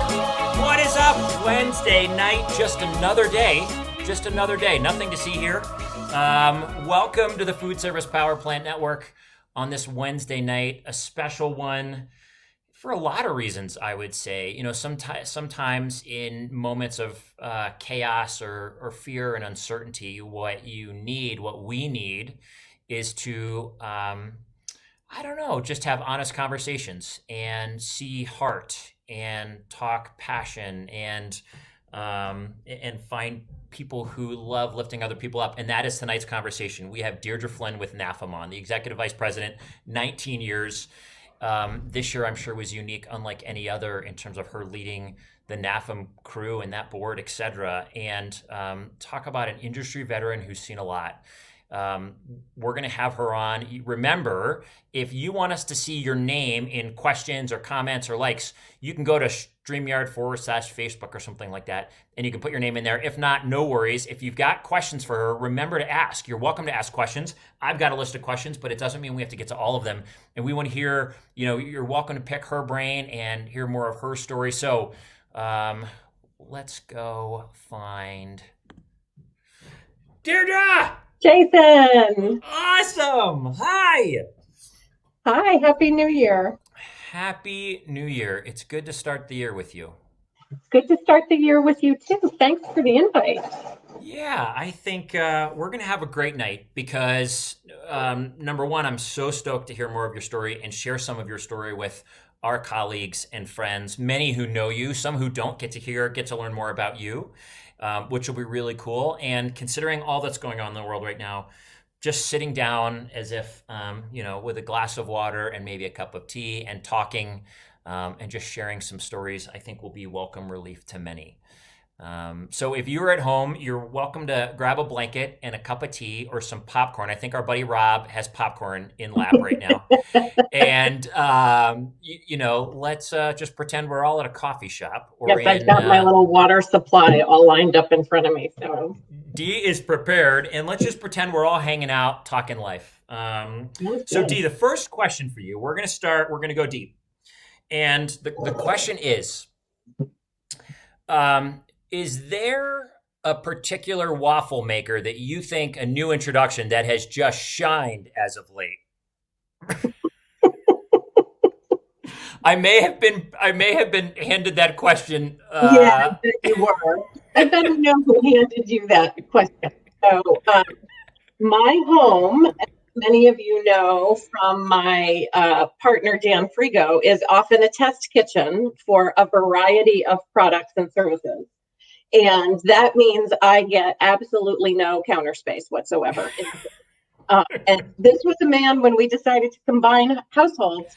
What is up? Wednesday night, just another day. Nothing to see here. Welcome to the Foodservice Power Plant Network on this Wednesday night, a special one for a lot of reasons, I would say. You know, sometimes in moments of chaos or fear and uncertainty, what we need is to, just have honest conversations and see heart and talk passion and find people who love lifting other people up. And that is tonight's conversation. We have Deirdre Flynn with NAFEM on, the Executive Vice President, 19 years. This year, I'm sure, was unique, unlike any other, in terms of her leading the NAFEM crew and that board, et cetera. And talk about an industry veteran who's seen a lot. We're going to have her on. Remember, if you want us to see your name in questions or comments or likes, you can go to StreamYard/Facebook or something like that, and you can put your name in there. If not, no worries. If you've got questions for her, remember to ask. You're welcome to ask questions. I've got a list of questions, but it doesn't mean we have to get to all of them. And we want to hear, you're welcome to pick her brain and hear more of her story. So let's go find Deirdre! Jason! Awesome! Hi! Hi, Happy New Year. Happy New Year. It's good to start the year with you. It's good to start the year with you too. Thanks for the invite. Yeah, I think we're going to have a great night because, number one, I'm so stoked to hear more of your story and share some of your story with our colleagues and friends, many who know you, some who don't get to learn more about you. Which will be really cool. And considering all that's going on in the world right now, just sitting down as if, with a glass of water and maybe a cup of tea and talking and just sharing some stories, I think will be welcome relief to many. So if you're at home, you're welcome to grab a blanket and a cup of tea or some popcorn. I think our buddy Rob has popcorn in lab right now. And, let's just pretend we're all at a coffee shop. Yes, I've got my little water supply all lined up in front of me. So Dee is prepared, and let's just pretend we're all hanging out, talking life. So Dee, the first question for you, we're going to go deep. And the question is there a particular waffle maker that you think a new introduction that has just shined as of late? I may have been handed that question. Yeah, I bet you were. I bet you know who handed you that question. So my home, as many of you know from my partner, Dan Frigo, is often a test kitchen for a variety of products and services. And that means I get absolutely no counter space whatsoever. And this was a man, when we decided to combine households,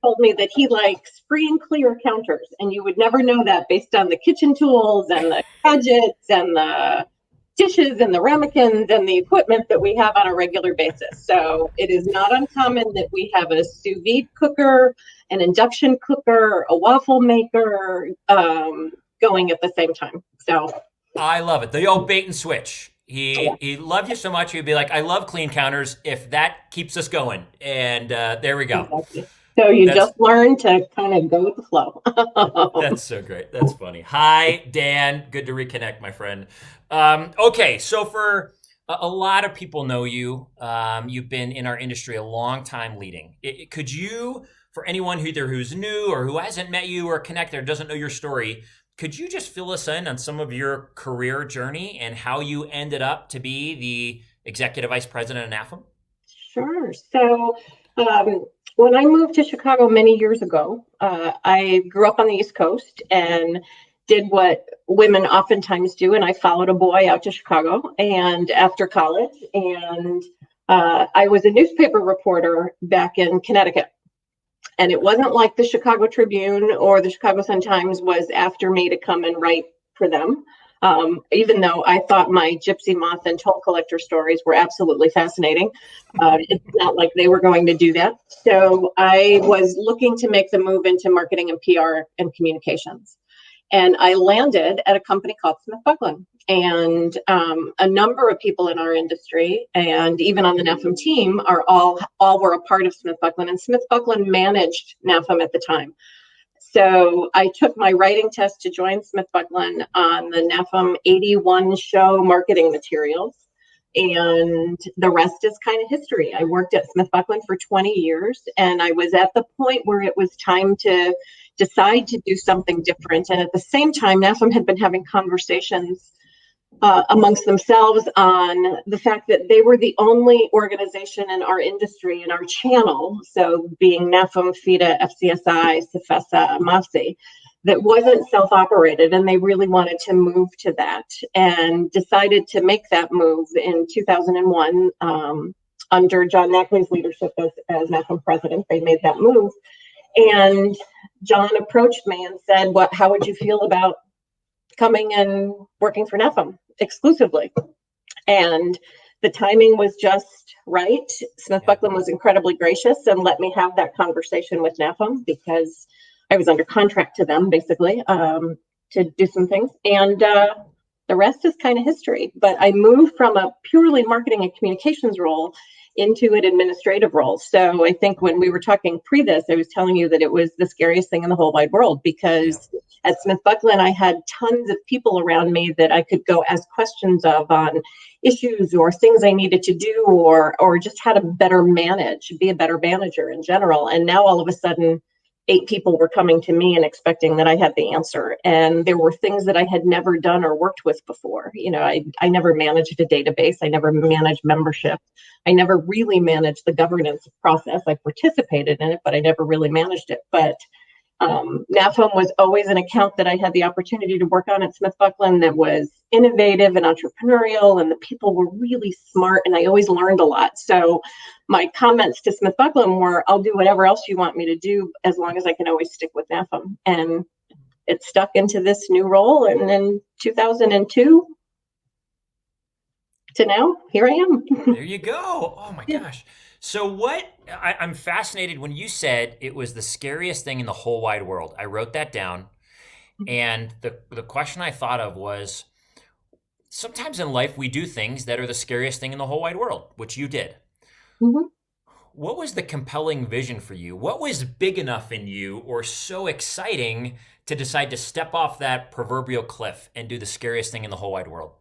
told me that he likes free and clear counters. And you would never know that based on the kitchen tools and the gadgets and the dishes and the ramekins and the equipment that we have on a regular basis. So it is not uncommon that we have a sous vide cooker, an induction cooker, a waffle maker going at the same time. So I love it. The old bait and switch. He loved you so much, he'd be like, I love clean counters if that keeps us going. And there we go. Exactly. So you just learn to kind of go with the flow. That's so great. That's funny. Hi, Dan. Good to reconnect, my friend. Okay, so for a lot of people know you. You've been in our industry a long time leading. Could you, for anyone who's new or who hasn't met you or connected or doesn't know your story, could you just fill us in on some of your career journey and how you ended up to be the Executive Vice President of NAFEM? Sure. So when I moved to Chicago many years ago, I grew up on the East Coast and did what women oftentimes do. And I followed a boy out to Chicago and after college. And I was a newspaper reporter back in Connecticut. And it wasn't like the Chicago Tribune or the Chicago Sun-Times was after me to come and write for them. Even though I thought my gypsy moth and toll collector stories were absolutely fascinating. It's not like they were going to do that. So I was looking to make the move into marketing and PR and communications. And I landed at a company called Smith Buckland. And a number of people in our industry, and even on the NAFEM team, are all were a part of Smith Buckland. And Smith Buckland managed NAFEM at the time. So I took my writing test to join Smith Buckland on the NAFEM 81 show marketing materials. And the rest is kind of history. I worked at Smith Buckland for 20 years, and I was at the point where it was time to decide to do something different. And at the same time, NAFEM had been having conversations amongst themselves on the fact that they were the only organization in our industry, in our channel, so being NAFEM, FIDA, FCSI, CFESA, MAFSI, that wasn't self-operated, and they really wanted to move to that and decided to make that move in 2001 under John Knackley's leadership as NAFEM president. They made that move, and John approached me and said, how would you feel about coming and working for NAFEM exclusively? And the timing was just right. Smith Buckland was incredibly gracious and let me have that conversation with NAFEM because I was under contract to them, basically, to do some things. And the rest is kind of history. But I moved from a purely marketing and communications role into an administrative role. So I think when we were talking pre this, I was telling you that it was the scariest thing in the whole wide world because at Smith Buckland, I had tons of people around me that I could go ask questions of on issues or things I needed to do or just how to better manage, be a better manager in general. And now all of a sudden, 8 people were coming to me and expecting that I had the answer. And there were things that I had never done or worked with before. You know, I never managed a database. I never managed membership. I never really managed the governance process. I participated in it, but I never really managed it. But NAFEM was always an account that I had the opportunity to work on at Smith Buckland that was innovative and entrepreneurial, and the people were really smart, and I always learned a lot. So my comments to Smith Buckland were, I'll do whatever else you want me to do as long as I can always stick with NAFEM. And it stuck into this new role, and in 2002 to now, here I am. There you go. Oh my gosh. So I'm fascinated when you said it was the scariest thing in the whole wide world. I wrote that down. And the question I thought of was, sometimes in life we do things that are the scariest thing in the whole wide world, which you did. Mm-hmm. What was the compelling vision for you? What was big enough in you or so exciting to decide to step off that proverbial cliff and do the scariest thing in the whole wide world?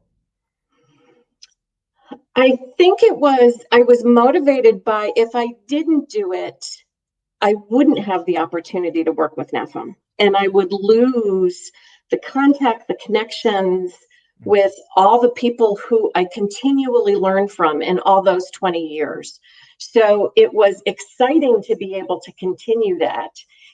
I think I was motivated by, if I didn't do it, I wouldn't have the opportunity to work with NAFEM, and I would lose the contact, the connections with all the people who I continually learned from in all those 20 years. So it was exciting to be able to continue that.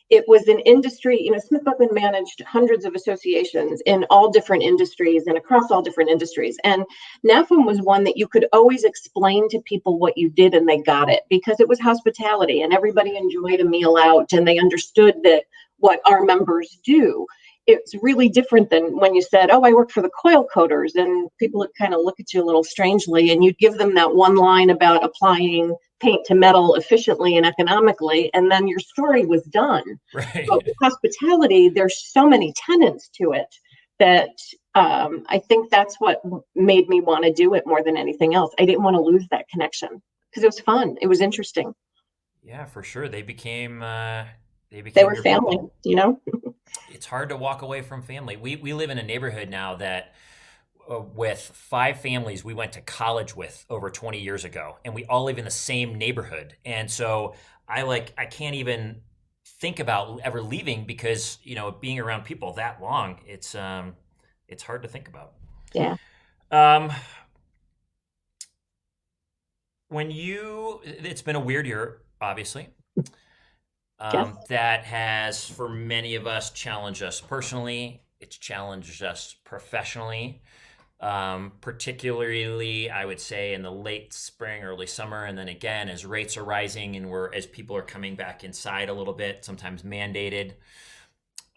It was an industry, you know, Smith Buckland managed hundreds of associations in all different industries and across all different industries. And NAFEM was one that you could always explain to people what you did and they got it because it was hospitality and everybody enjoyed a meal out and they understood that what our members do. It's really different than when you said, oh, I work for the coil coaters, and people would kind of look at you a little strangely, and you'd give them that one line about applying paint to metal efficiently and economically, and then your story was done. Right. But with hospitality, there's so many tenets to it that I think that's what made me want to do it more than anything else. I didn't want to lose that connection because it was fun. It was interesting. Yeah, for sure. They were family, people. You know? It's hard to walk away from family. We live in a neighborhood now that with 5 families we went to college with over 20 years ago, and we all live in the same neighborhood. And so I can't even think about ever leaving because, you know, being around people that long, it's hard to think about. Yeah. It's been a weird year, obviously. Yes. That has, for many of us, challenged us personally. It's challenged us professionally, particularly, I would say, in the late spring, early summer, and then again as rates are rising and as people are coming back inside a little bit, sometimes mandated.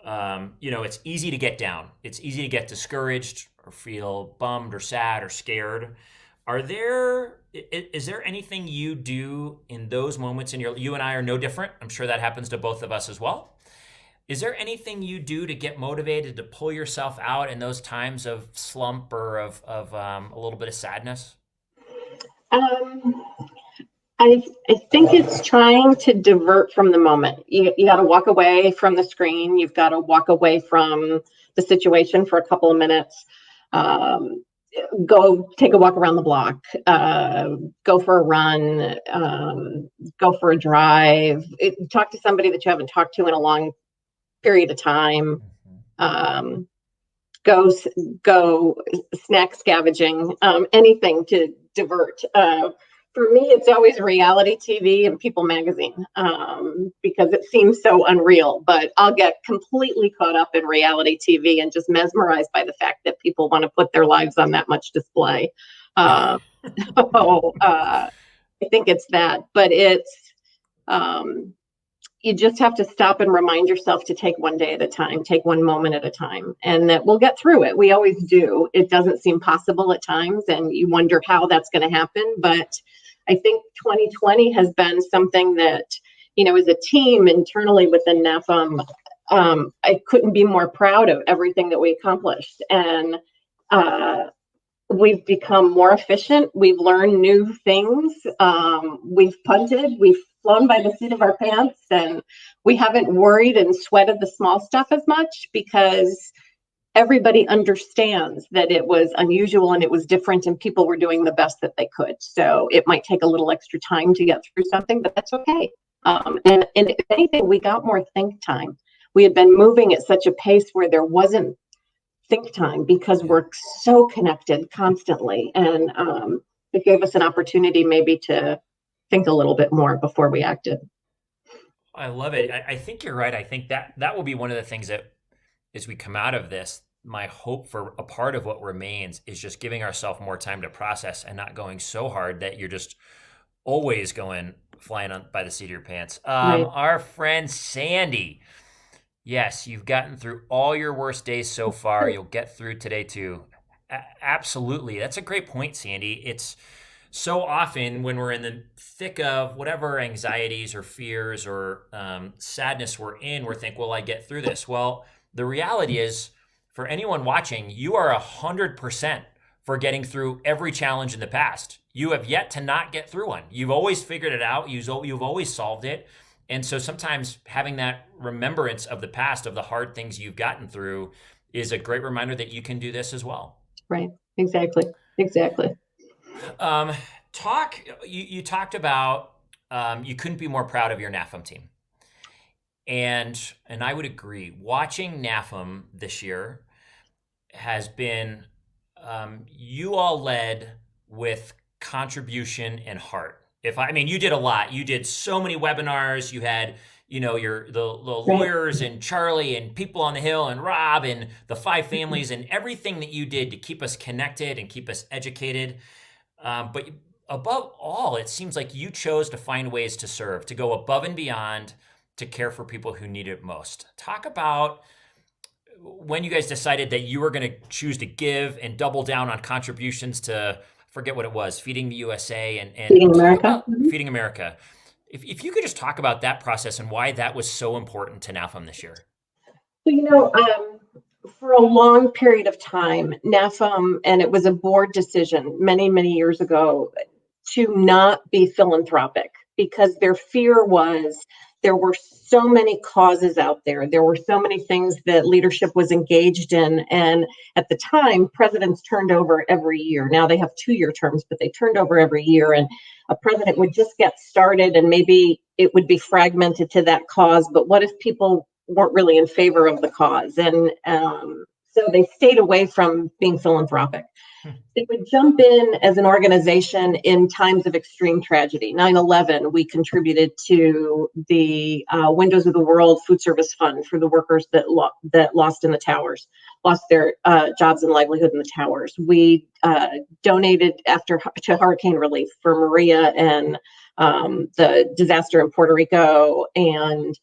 You know, it's easy to get down. It's easy to get discouraged or feel bummed or sad or scared. Is there anything you do in those moments you and I are no different. I'm sure that happens to both of us as well. Is there anything you do to get motivated to pull yourself out in those times of slump or of a little bit of sadness? I think it's trying to divert from the moment. You got to walk away from the screen. You've got to walk away from the situation for a couple of minutes. Um, Go take a walk around the block. Go for a run. Go for a drive. Talk to somebody that you haven't talked to in a long period of time. Um, go go snack scavenging. Anything to divert. For me, it's always reality TV and People magazine, because it seems so unreal, but I'll get completely caught up in reality TV and just mesmerized by the fact that people want to put their lives on that much display. So I think it's that, but it's, you just have to stop and remind yourself to take one day at a time, take one moment at a time, and that we'll get through it. We always do. It doesn't seem possible at times, and you wonder how that's going to happen. But I think 2020 has been something that, as a team internally within NAFEM, I couldn't be more proud of everything that we accomplished. And we've become more efficient. We've learned new things. We've punted. We've flown by the seat of our pants, and we haven't worried and sweated the small stuff as much because everybody understands that it was unusual and it was different, and people were doing the best that they could. So it might take a little extra time to get through something, but that's okay. And if anything, we got more think time. We had been moving at such a pace where there wasn't think time because we're so connected constantly, and it gave us an opportunity maybe to think a little bit more before we acted. I love it. I think you're right. I think that will be one of the things that, as we come out of this, my hope for a part of what remains is just giving ourselves more time to process and not going so hard that you're just always going flying on by the seat of your pants. Right. Our friend Sandy. Yes, you've gotten through all your worst days so far. You'll get through today too. Absolutely. That's a great point, Sandy. It's so often when we're in the thick of whatever anxieties or fears or sadness we're in, we're thinking, will I get through this? Well, the reality is, for anyone watching, you are 100% for getting through every challenge in the past. You have yet to not get through one. You've always figured it out. You've always solved it. And so sometimes having that remembrance of the past, of the hard things you've gotten through, is a great reminder that you can do this as well. Right. Exactly. You talked about you couldn't be more proud of your NAFEM team. And I would agree. Watching NAFEM this year has been, you all led with contribution and heart. You did a lot. You did so many webinars. You had, the lawyers and Charlie and people on the Hill and Rob and the 5 families and everything that you did to keep us connected and keep us educated. But above all, it seems like you chose to find ways to serve, to go above and beyond, to care for people who need it most. Talk about when you guys decided that you were going to choose to give and double down on contributions to, forget what it was, Feeding the USA and Feeding America. Feeding America. If you could just talk about that process and why that was so important to NAFEM this year. So, for a long period of time, NAFEM, and it was a board decision many, many years ago, to not be philanthropic, because their fear was there were so many causes out there. There were so many things that leadership was engaged in. And at the time, presidents turned over every year. Now they have 2-year terms, but they turned over every year. And a president would just get started and maybe it would be fragmented to that cause. But what if people weren't really in favor of the cause? And so they stayed away from being philanthropic. They would jump in as an organization in times of extreme tragedy. 9/11, we contributed to the Windows of the World Foodservice Fund for the workers that lost in the towers, lost their jobs and livelihood in the towers. We donated to hurricane relief for Maria and the disaster in Puerto Rico, and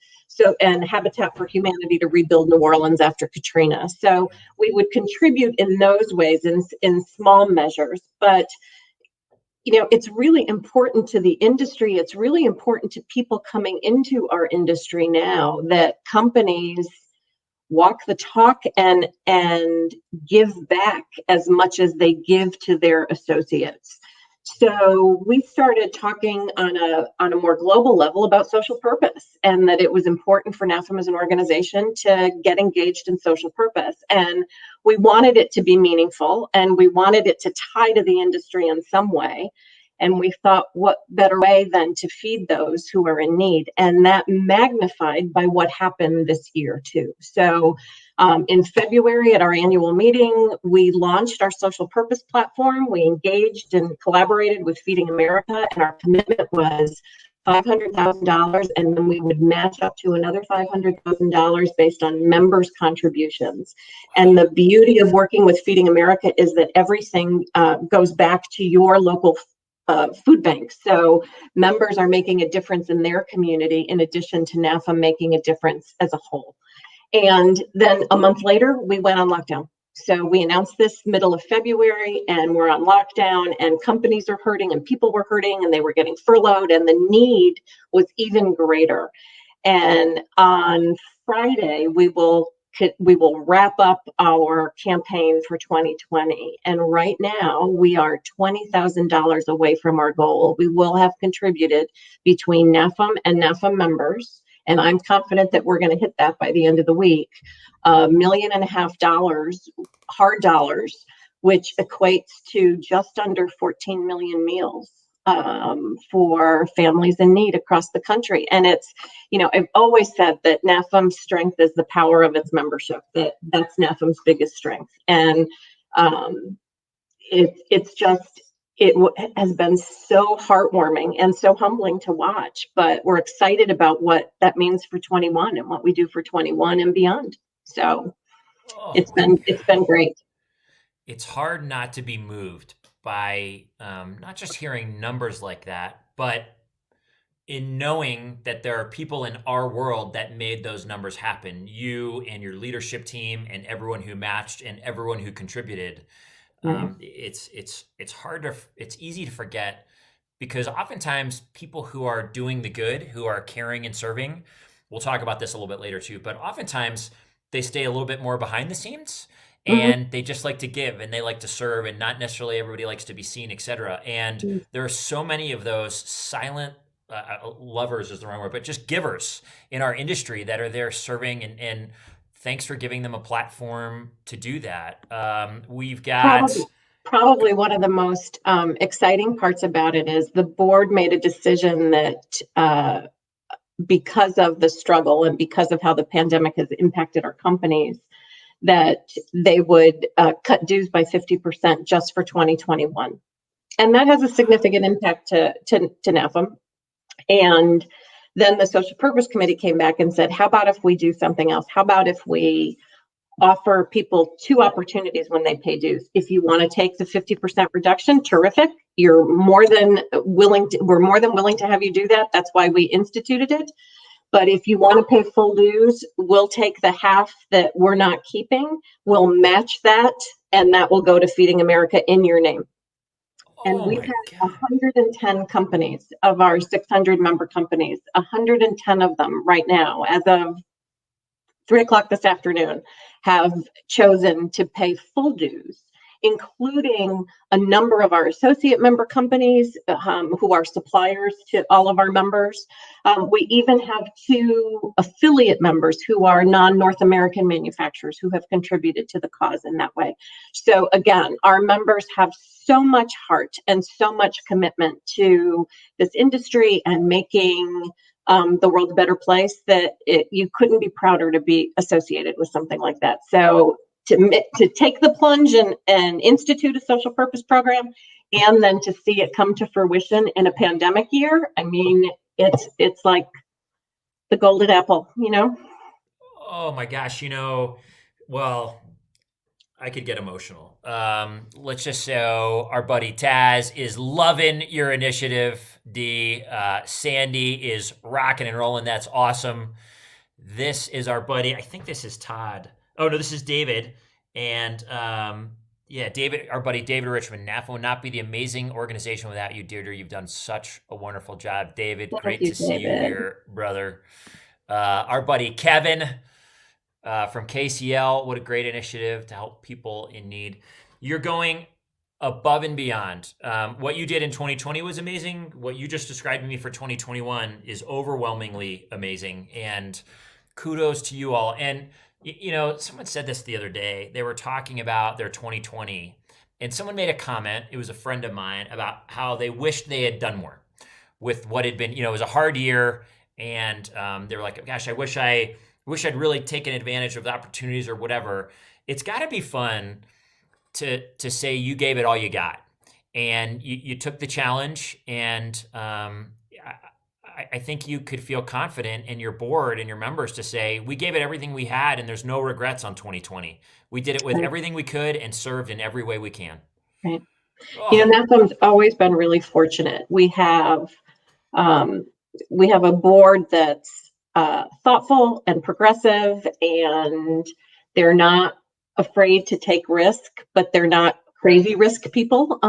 Habitat for Humanity to rebuild New Orleans after Katrina. So we would contribute in those ways in small measures, but it's really important to the industry. It's really important to people coming into our industry now that companies walk the talk and give back as much as they give to their associates. So we started talking on a more global level about social purpose, and that it was important for NAFEM as an organization to get engaged in social purpose. And we wanted it to be meaningful, and we wanted it to tie to the industry in some way. And we thought, what better way than to feed those who are in need? And that magnified by what happened this year too. So in February at our annual meeting, we launched our social purpose platform. We engaged and collaborated with Feeding America, and our commitment was $500,000, and then we would match up to another $500,000 based on members' contributions. And the beauty of working with Feeding America is that everything goes back to your local food bank. So members are making a difference in their community in addition to NAFEM making a difference as a whole. And then a month later, we went on lockdown. So we announced this middle of February, and we're on lockdown, and companies are hurting, and people were hurting, and they were getting furloughed, and the need was even greater. And on Friday, we will wrap up our campaign for 2020. And right now, we are $20,000 away from our goal. We will have contributed between NAFEM and NAFEM members, and I'm confident that we're going to hit that by the end of the week, $1.5 million hard dollars, which equates to just under 14 million meals for families in need across the country. And it's, I've always said that NAFEM's strength is the power of its membership. That's NAFEM's biggest strength. And it has been so heartwarming and so humbling to watch, but we're excited about what that means for 21 and what we do for 21 and beyond. So it's been great. It's hard not to be moved by not just hearing numbers like that, but in knowing that there are people in our world that made those numbers happen. You and your leadership team and everyone who matched and everyone who contributed. It's easy to forget, because oftentimes people who are doing the good, who are caring and serving, we'll talk about this a little bit later too, but oftentimes they stay a little bit more behind the scenes, and they just like to give, and they like to serve, and not necessarily everybody likes to be seen, etc. And there are so many of those silent lovers is the wrong word, but just givers in our industry that are there serving, and thanks for giving them a platform to do that. We've got probably one of the most exciting parts about it is the board made a decision that because of the struggle and because of how the pandemic has impacted our companies, that they would cut dues by 50% just for 2021. And that has a significant impact to NAFEM. And then the Social Purpose Committee came back and said, how about if we do something else? How about if we offer people two opportunities when they pay dues? If you want to take the 50% reduction, terrific. We're more than willing to have you do that. That's why we instituted it. But if you want to pay full dues, we'll take the half that we're not keeping, we'll match that, and that will go to Feeding America in your name. And we've had 110 companies of our 600 member companies, 110 of them right now, as of 3:00 this afternoon, have chosen to pay full dues, including a number of our associate member companies who are suppliers to all of our members. We even have 2 affiliate members who are non-North American manufacturers who have contributed to the cause in that way. So again, our members have so much heart and so much commitment to this industry and making the world a better place, that you couldn't be prouder to be associated with something like that. So to take the plunge and institute a social purpose program, and then to see it come to fruition in a pandemic year, I mean, it's like the golden apple, Oh my gosh, well, I could get emotional. Let's just say our buddy Taz is loving your initiative. Sandy is rocking and rolling. That's awesome. This is our buddy. I think this is Todd. Oh no, this is David. And David, our buddy David Richmond. NAFEM would not be the amazing organization without you, Deirdre. You've done such a wonderful job, David. Great to see you here, brother. Our buddy Kevin from KCL. What a great initiative to help people in need. You're going above and beyond. What you did in 2020 was amazing. What you just described to me for 2021 is overwhelmingly amazing. And kudos to you all. And, someone said this the other day. They were talking about their 2020, and someone made a comment. It was a friend of mine about how they wished they had done more with what had been, it was a hard year. And they were like, gosh, I wish I'd really taken advantage of the opportunities or whatever. It's got to be fun to say you gave it all you got, and you took the challenge, and I think you could feel confident in your board and your members to say we gave it everything we had, and there's no regrets on 2020. We did it with everything we could and served in every way we can. Right. Oh. NAFEM's always been really fortunate. We have a board that's thoughtful and progressive, and they're not afraid to take risk, but they're not crazy risk people.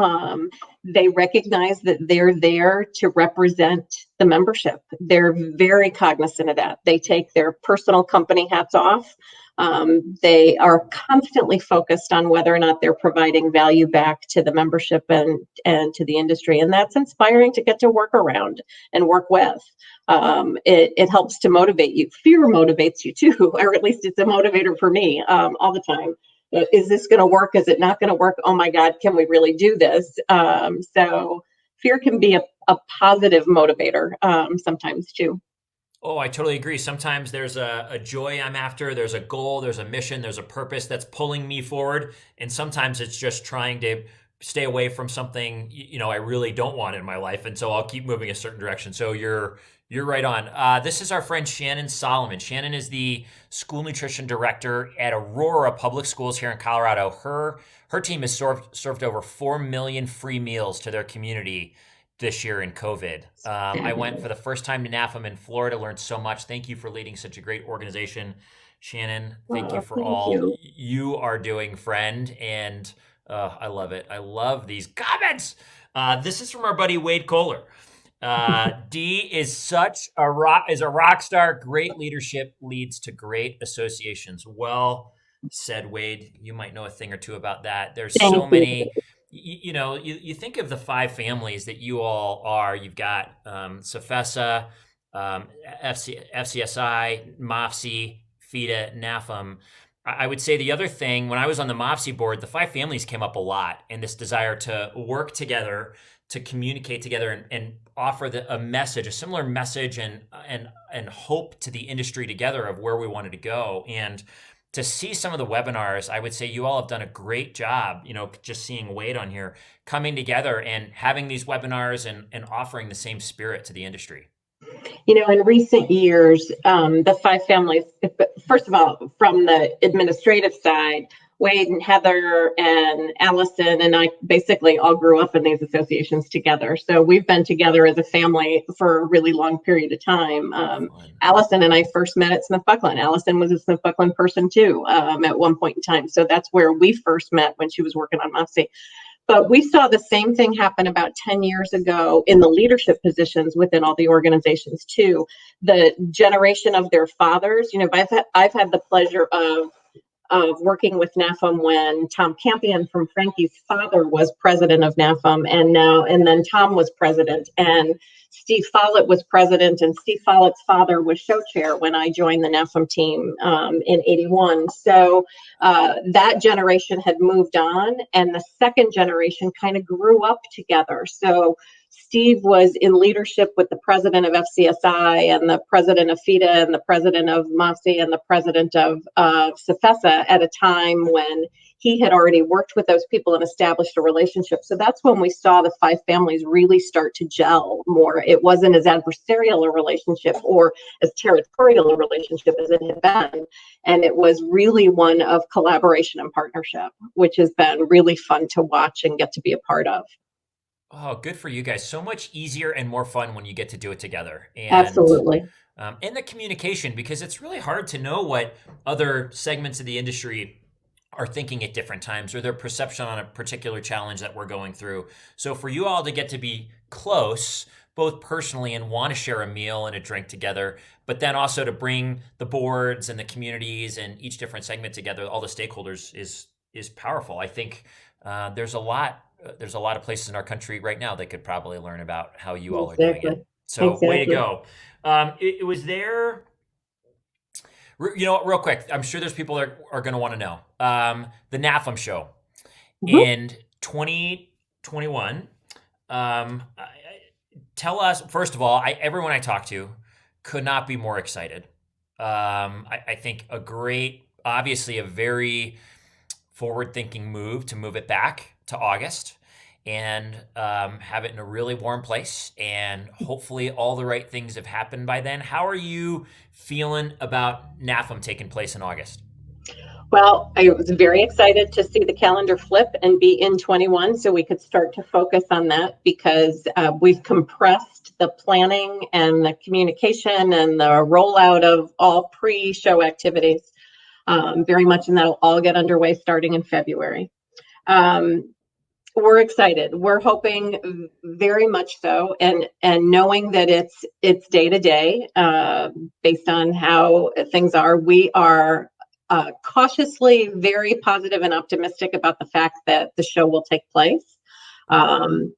They recognize that they're there to represent the membership. They're very cognizant of that. They take their personal company hats off. They are constantly focused on whether or not they're providing value back to the membership and to the industry. And that's inspiring to get to work around and work with. It helps to motivate you. Fear motivates you too, or at least it's a motivator for me all the time. Is this going to work? Is it not going to work? Oh my God, can we really do this? So fear can be a positive motivator sometimes too. Oh, I totally agree. Sometimes there's a joy I'm after, there's a goal, there's a mission, there's a purpose that's pulling me forward. And sometimes it's just trying to stay away from something, I really don't want in my life. And so I'll keep moving a certain direction. So you're right on. This is our friend Shannon Solomon. Shannon is the school nutrition director at Aurora Public Schools here in Colorado. Her team has served over 4 million free meals to their community this year in COVID. I went for the first time to NAFEM in Florida, learned so much. Thank you for leading such a great organization, Shannon. Thank you for all you are doing, friend. And I love it. I love these comments. This is from our buddy Wade Kohler. D is a rock star. Great leadership leads to great associations. Well said, Wade. You might know a thing or two about that. There's so many. You think of the 5 families that you all are. You've got SFESA, FCSI, MOFSI, FIDA, NAFEM. I would say the other thing, when I was on the MOFSI board, the 5 families came up a lot, and this desire to work together, to communicate together, and offer a message, a similar message, and hope to the industry together of where we wanted to go. And to see some of the webinars, I would say you all have done a great job, just seeing Wade on here, coming together and having these webinars and offering the same spirit to the industry. In recent years, the 5 families, first of all, from the administrative side, Wade and Heather and Allison and I basically all grew up in these associations together. So we've been together as a family for a really long period of time. Allison and I first met at Smith Buckland. Allison was a Smith Buckland person too at one point in time. So that's where we first met when she was working on MOFSI. But we saw the same thing happen about 10 years ago in the leadership positions within all the organizations too. The generation of their fathers, I've had the pleasure of working with NAFEM when Tom Campion from Frankie's father was president of NAFEM, and then Tom was president, and Steve Follett was president, and Steve Follett's father was show chair when I joined the NAFEM team in '81. So that generation had moved on, and the second generation kind of grew up together. So Steve was in leadership with the president of FCSI and the president of FIDA and the president of MOFSI and the president of SFESA at a time when he had already worked with those people and established a relationship. So that's when we saw the 5 families really start to gel more. It wasn't as adversarial a relationship or as territorial a relationship as it had been. And it was really one of collaboration and partnership, which has been really fun to watch and get to be a part of. Oh, good for you guys. So much easier and more fun when you get to do it together. And, absolutely. And the communication, because it's really hard to know what other segments of the industry are thinking at different times or their perception on a particular challenge that we're going through. So for you all to get to be close, both personally and want to share a meal and a drink together, but then also to bring the boards and the communities and each different segment together, all the stakeholders is powerful. I think there's a lot there's a lot of places in our country right now that could probably learn about how you all are doing Exactly. it. So way to Exactly. go. It was there. Real quick, I'm sure there's people that are going to want to know. The NAFEM show Mhm. in 2021. Tell us, first of all, everyone I talked to could not be more excited. I think obviously a very forward-thinking move to move it back to August and have it in a really warm place. And hopefully all the right things have happened by then. How are you feeling about NAFEM taking place in August? Well, I was very excited to see the calendar flip and be in 21 so we could start to focus on that because we've compressed the planning and the communication and the rollout of all pre-show activities very much, and that'll all get underway starting in February. We're excited. We're hoping very much so, and knowing that it's day to day based on how things are. We are cautiously very positive and optimistic about the fact that the show will take place. Um,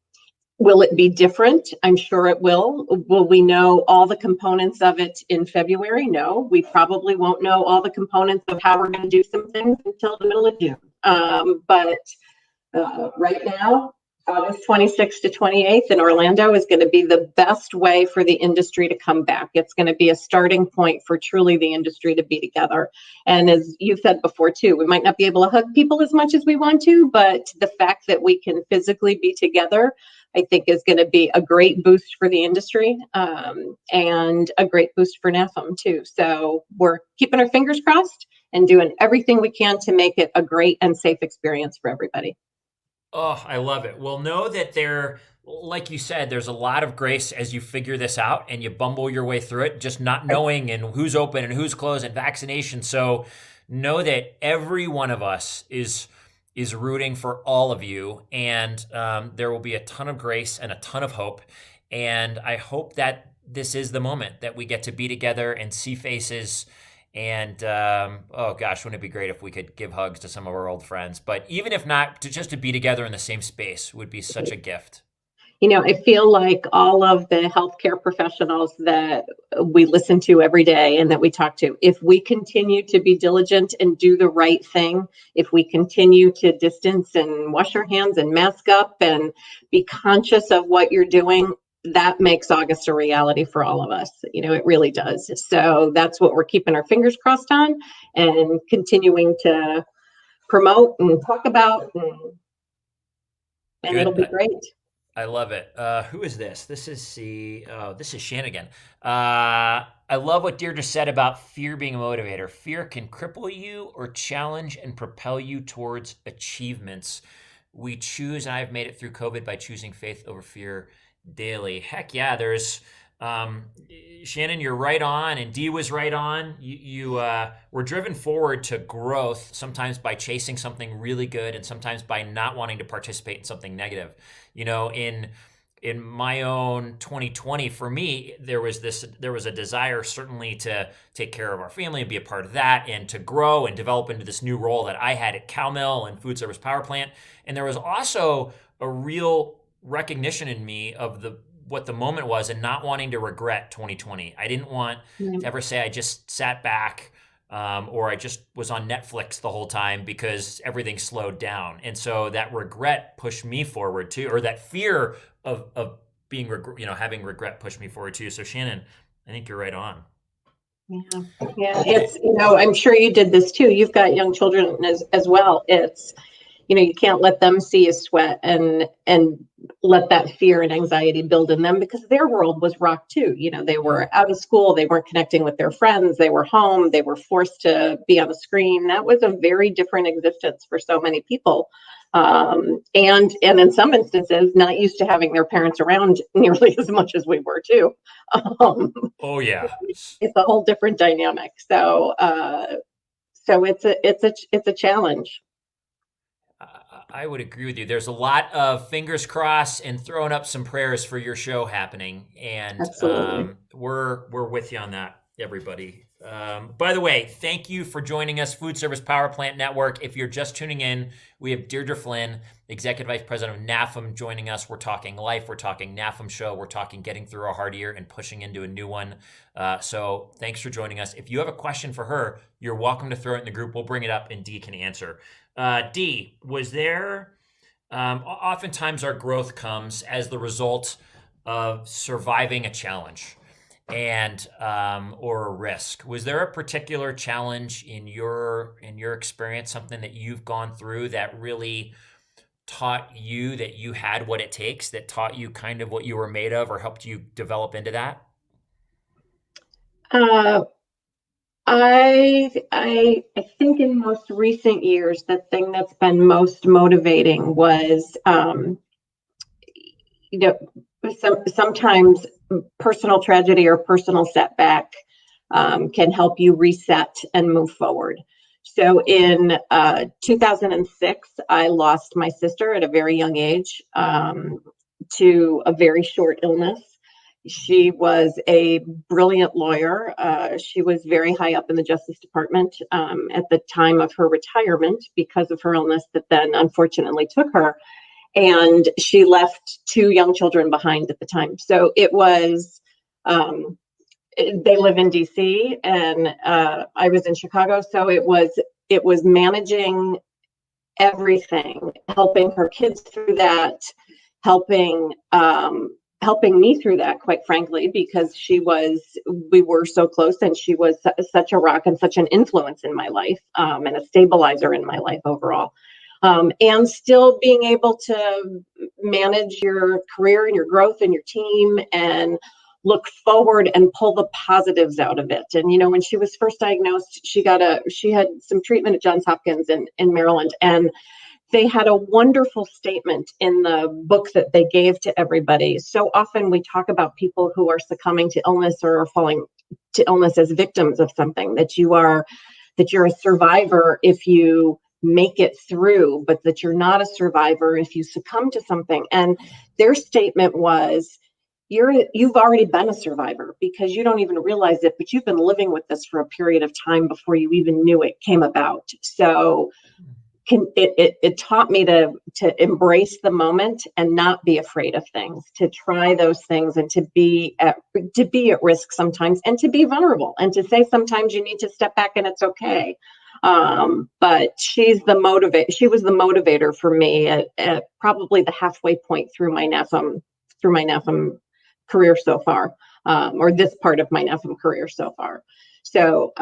will it be different? I'm sure it will. Will we know all the components of it in February? No, we probably won't know all the components of how we're going to do some things until the middle of June. But right now, August 26th to 28th in Orlando is going to be the best way for the industry to come back. It's going to be a starting point for truly the industry to be together. And as you said before, too, we might not be able to hug people as much as we want to, but the fact that we can physically be together, I think, is going to be a great boost for the industry and a great boost for NAFEM, too. So we're keeping our fingers crossed and doing everything we can to make it a great and safe experience for everybody. Oh, I love it. Well, know that like you said, there's a lot of grace as you figure this out and you bumble your way through it, just not knowing and who's open and who's closed and vaccination. So know that every one of us is rooting for all of you, and there will be a ton of grace and a ton of hope. And I hope that this is the moment that we get to be together and see faces. And oh gosh, wouldn't it be great if we could give hugs to some of our old friends? But even if not, just to be together in the same space would be such a gift. You know, I feel like all of the healthcare professionals that we listen to every day and that we talk to, if we continue to be diligent and do the right thing, if we continue to distance and wash our hands and mask up and be conscious of what you're doing, that makes August a reality for all of us. You know, it really does. So that's what we're keeping our fingers crossed on and continuing to promote and talk about, and it'll Good. be great. I love it. Who is this? This is Shannon again. I love what Deirdre said about fear being a motivator. Fear can cripple you or challenge and propel you towards achievements. We choose, and I've made it through COVID by choosing faith over fear daily. Heck yeah, there's Shannon, you're right on, and Dee was right on. You were driven forward to growth, sometimes by chasing something really good, and sometimes by not wanting to participate in something negative. You know, in my own 2020, for me, there was a desire certainly to take care of our family and be a part of that, and to grow and develop into this new role that I had at Cowmill and Foodservice Power Plant. And there was also a real recognition in me of what the moment was and not wanting to regret 2020. I didn't want to ever say I just sat back or I just was on Netflix the whole time because everything slowed down. And so that regret pushed me forward too, or that fear of being, having regret pushed me forward too. So Shannon, I think you're right on. Yeah, yeah. It's, I'm sure you did this too. You've got young children as well. It's, you can't let them see you sweat and let that fear and anxiety build in them because their world was rocked too. They were out of school, they weren't connecting with their friends, they were home, they were forced to be on a screen. That was a very different existence for so many people. And in some instances, not used to having their parents around nearly as much as we were too. Oh yeah, It's a whole different dynamic. So it's a challenge. I would agree with you. There's a lot of fingers crossed and throwing up some prayers for your show happening, and Absolutely. we're with you on that, everybody. By the way, thank you for joining us, Food Service Power Plant Network. If you're just tuning in, we have Deirdre Flynn, Executive Vice President of NAFEM, joining us. We're talking life, we're talking NAFEM show, we're talking getting through a hard year and pushing into a new one. So thanks for joining us. If you have a question for her, you're welcome to throw it in the group. We'll bring it up and Dee can answer. Dee, was there, oftentimes our growth comes as the result of surviving a challenge and or a risk. Was there a particular challenge in your experience, something that you've gone through that really taught you that you had what it takes, that taught you kind of what you were made of, or helped you develop into that? Uh, I think in most recent years, the thing that's been most motivating was, you know, sometimes personal tragedy or personal setback can help you reset and move forward. So in 2006, I lost my sister at a very young age to a very short illness. She was a brilliant lawyer. She was very high up in the Justice Department at the time of her retirement because of her illness that then unfortunately took her. And she left two young children behind at the time. So it was, they live in DC and I was in Chicago. So it was managing everything, helping her kids through that, helping me through that, quite frankly, because we were so close and she was such a rock and such an influence in my life and a stabilizer in my life overall. And still being able to manage your career and your growth and your team and look forward and pull the positives out of it. And, when she was first diagnosed, she had some treatment at Johns Hopkins in Maryland, and they had a wonderful statement in the book that they gave to everybody. So often we talk about people who are succumbing to illness or are falling to illness as victims of something, that you're a survivor if you make it through, but that you're not a survivor if you succumb to something. And their statement was, you've already been a survivor because you don't even realize it, but you've been living with this for a period of time before you even knew it came about. So it taught me to embrace the moment and not be afraid of things, to try those things and to be at risk sometimes, and to be vulnerable, and to say sometimes you need to step back and it's okay. But she was the motivator for me at probably the halfway point through my NAFEM career so far, or this part of my NAFEM career so far. So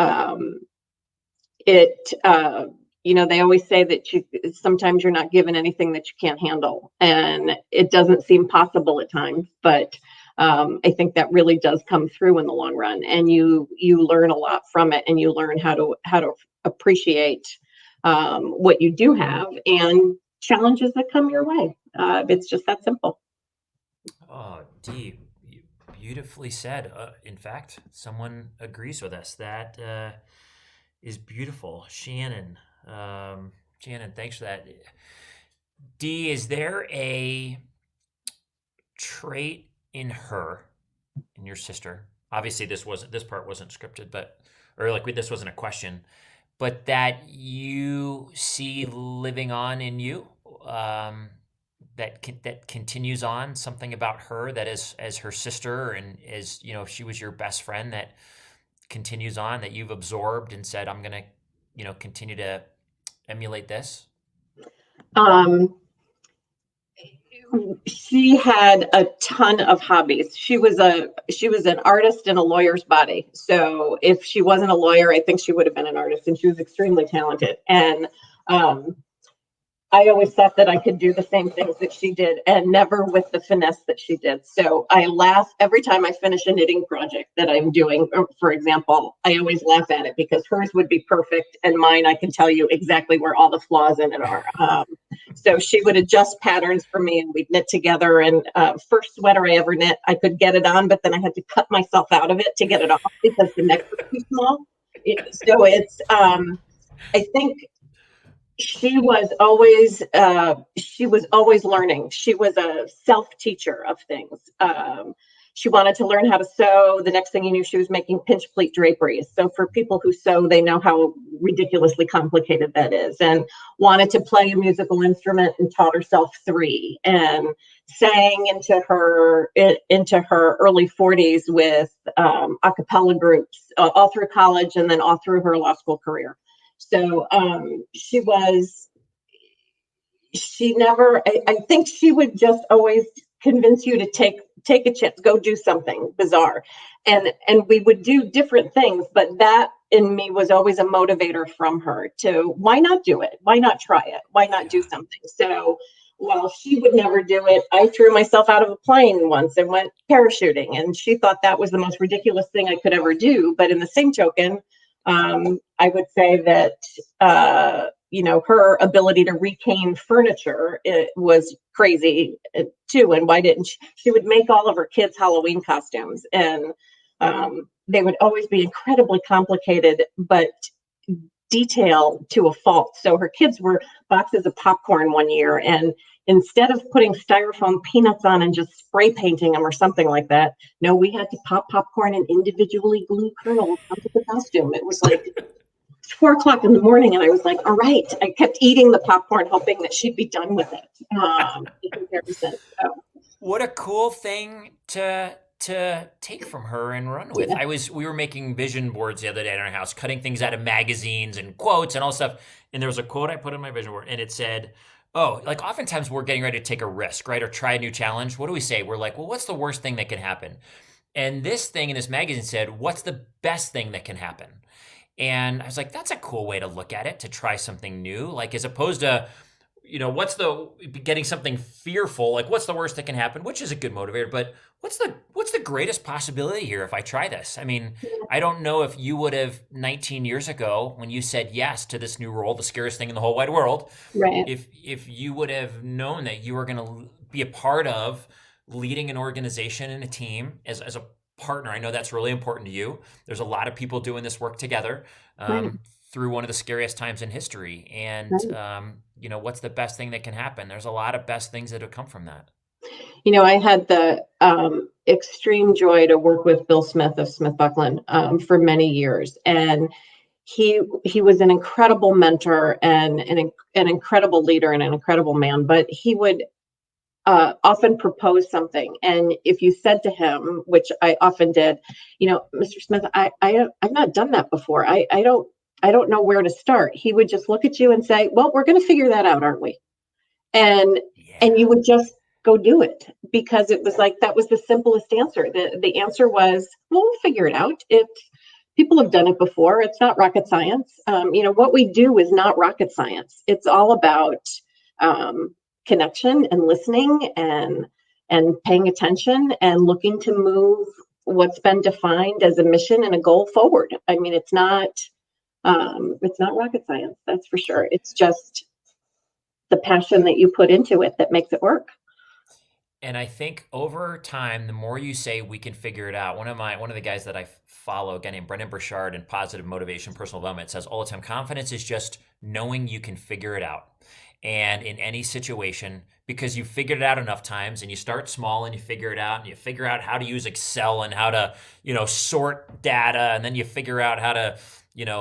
they always say that sometimes you're not given anything that you can't handle, and it doesn't seem possible at times, but I think that really does come through in the long run, and you learn a lot from it, and you learn how to appreciate what you do have and challenges that come your way. It's just that simple. Oh, Dee, beautifully said. In fact, someone agrees with us. That is beautiful. Shannon, thanks for that. Dee, is there a trait in your sister? Obviously, this part wasn't scripted, this wasn't a question, but that you see living on in you, that continues on, something about her that is as her sister, and as if she was your best friend, that continues on, that you've absorbed and said, I'm gonna continue to emulate this? She had a ton of hobbies. She was an artist in a lawyer's body. So if she wasn't a lawyer, I think she would have been an artist, and she was extremely talented. And I always thought that I could do the same things that she did, and never with the finesse that she did. So I laugh every time I finish a knitting project that I'm doing, for example. I always laugh at it because hers would be perfect, and mine, I can tell you exactly where all the flaws in it are. So she would adjust patterns for me, and we'd knit together. And first sweater I ever knit, I could get it on, but then I had to cut myself out of it to get it off because the neck was too small. I think she was always learning. She was a self-teacher of things. she wanted to learn how to sew. The next thing you knew, she was making pinch pleat draperies. So for people who sew, they know how ridiculously complicated that is. And wanted to play a musical instrument and taught herself 3, and sang into her early 40s with a cappella groups all through college and then all through her law school career. So she never, I think she would just always convince you to take a chance, go do something bizarre. And we would do different things, but that in me was always a motivator from her to, why not do it? Why not try it? Why not do something? So while she would never do it, I threw myself out of a plane once and went parachuting, and she thought that was the most ridiculous thing I could ever do. But in the same token, I would say that her ability to recane furniture, it was crazy too. And why didn't she would make all of her kids Halloween costumes, and they would always be incredibly complicated, but detail to a fault. So her kids were boxes of popcorn one year, and instead of putting styrofoam peanuts on and just spray painting them or something like that, no, we had to pop popcorn and individually glue kernels onto the costume. It was like 4:00 in the morning, and I was like, all right. I kept eating the popcorn, hoping that she'd be done with it. In comparison. So, what a cool thing to take from her and run with. yeah. We were making vision boards the other day in our house, cutting things out of magazines and quotes and all stuff. And there was a quote I put on my vision board, and it said, oh, like oftentimes we're getting ready to take a risk, right? Or try a new challenge. What do we say? We're like, well, what's the worst thing that can happen? And this thing in this magazine said, what's the best thing that can happen? And I was like, that's a cool way to look at it, to try something new. Like, as opposed to, what's the getting something fearful, like what's the worst that can happen, which is a good motivator, but what's the greatest possibility here if I try this? I mean, I don't know if you would have 19 years ago, when you said yes to this new role, the scariest thing in the whole wide world, Right. if you would have known that you were going to be a part of leading an organization and a team as a partner. I know that's really important to you. There's a lot of people doing this work together. Right. Through one of the scariest times in history. And, what's the best thing that can happen? There's a lot of best things that have come from that. I had the extreme joy to work with Bill Smith of Smith Buckland for many years. And he was an incredible mentor and an incredible leader and an incredible man, but he would often propose something. And if you said to him, which I often did, Mr. Smith, I've not done that before. I don't know where to start. He would just look at you and say, well, we're going to figure that out, aren't we? And you would just go do it, because it was like, that was the simplest answer. The answer was, well, we'll figure it out. People have done it before. It's not rocket science. What we do is not rocket science. It's all about connection and listening and paying attention and looking to move what's been defined as a mission and a goal forward. I mean, it's not rocket science, that's for sure. It's just the passion that you put into it that makes it work. And I think over time, the more you say we can figure it out, one of the guys that I follow, a guy named Brendan Burchard in Positive Motivation, Personal Development, says all the time, confidence is just knowing you can figure it out. And in any situation, because you've figured it out enough times, and you start small and you figure it out, and you figure out how to use Excel and how to, sort data, and then you figure out how to,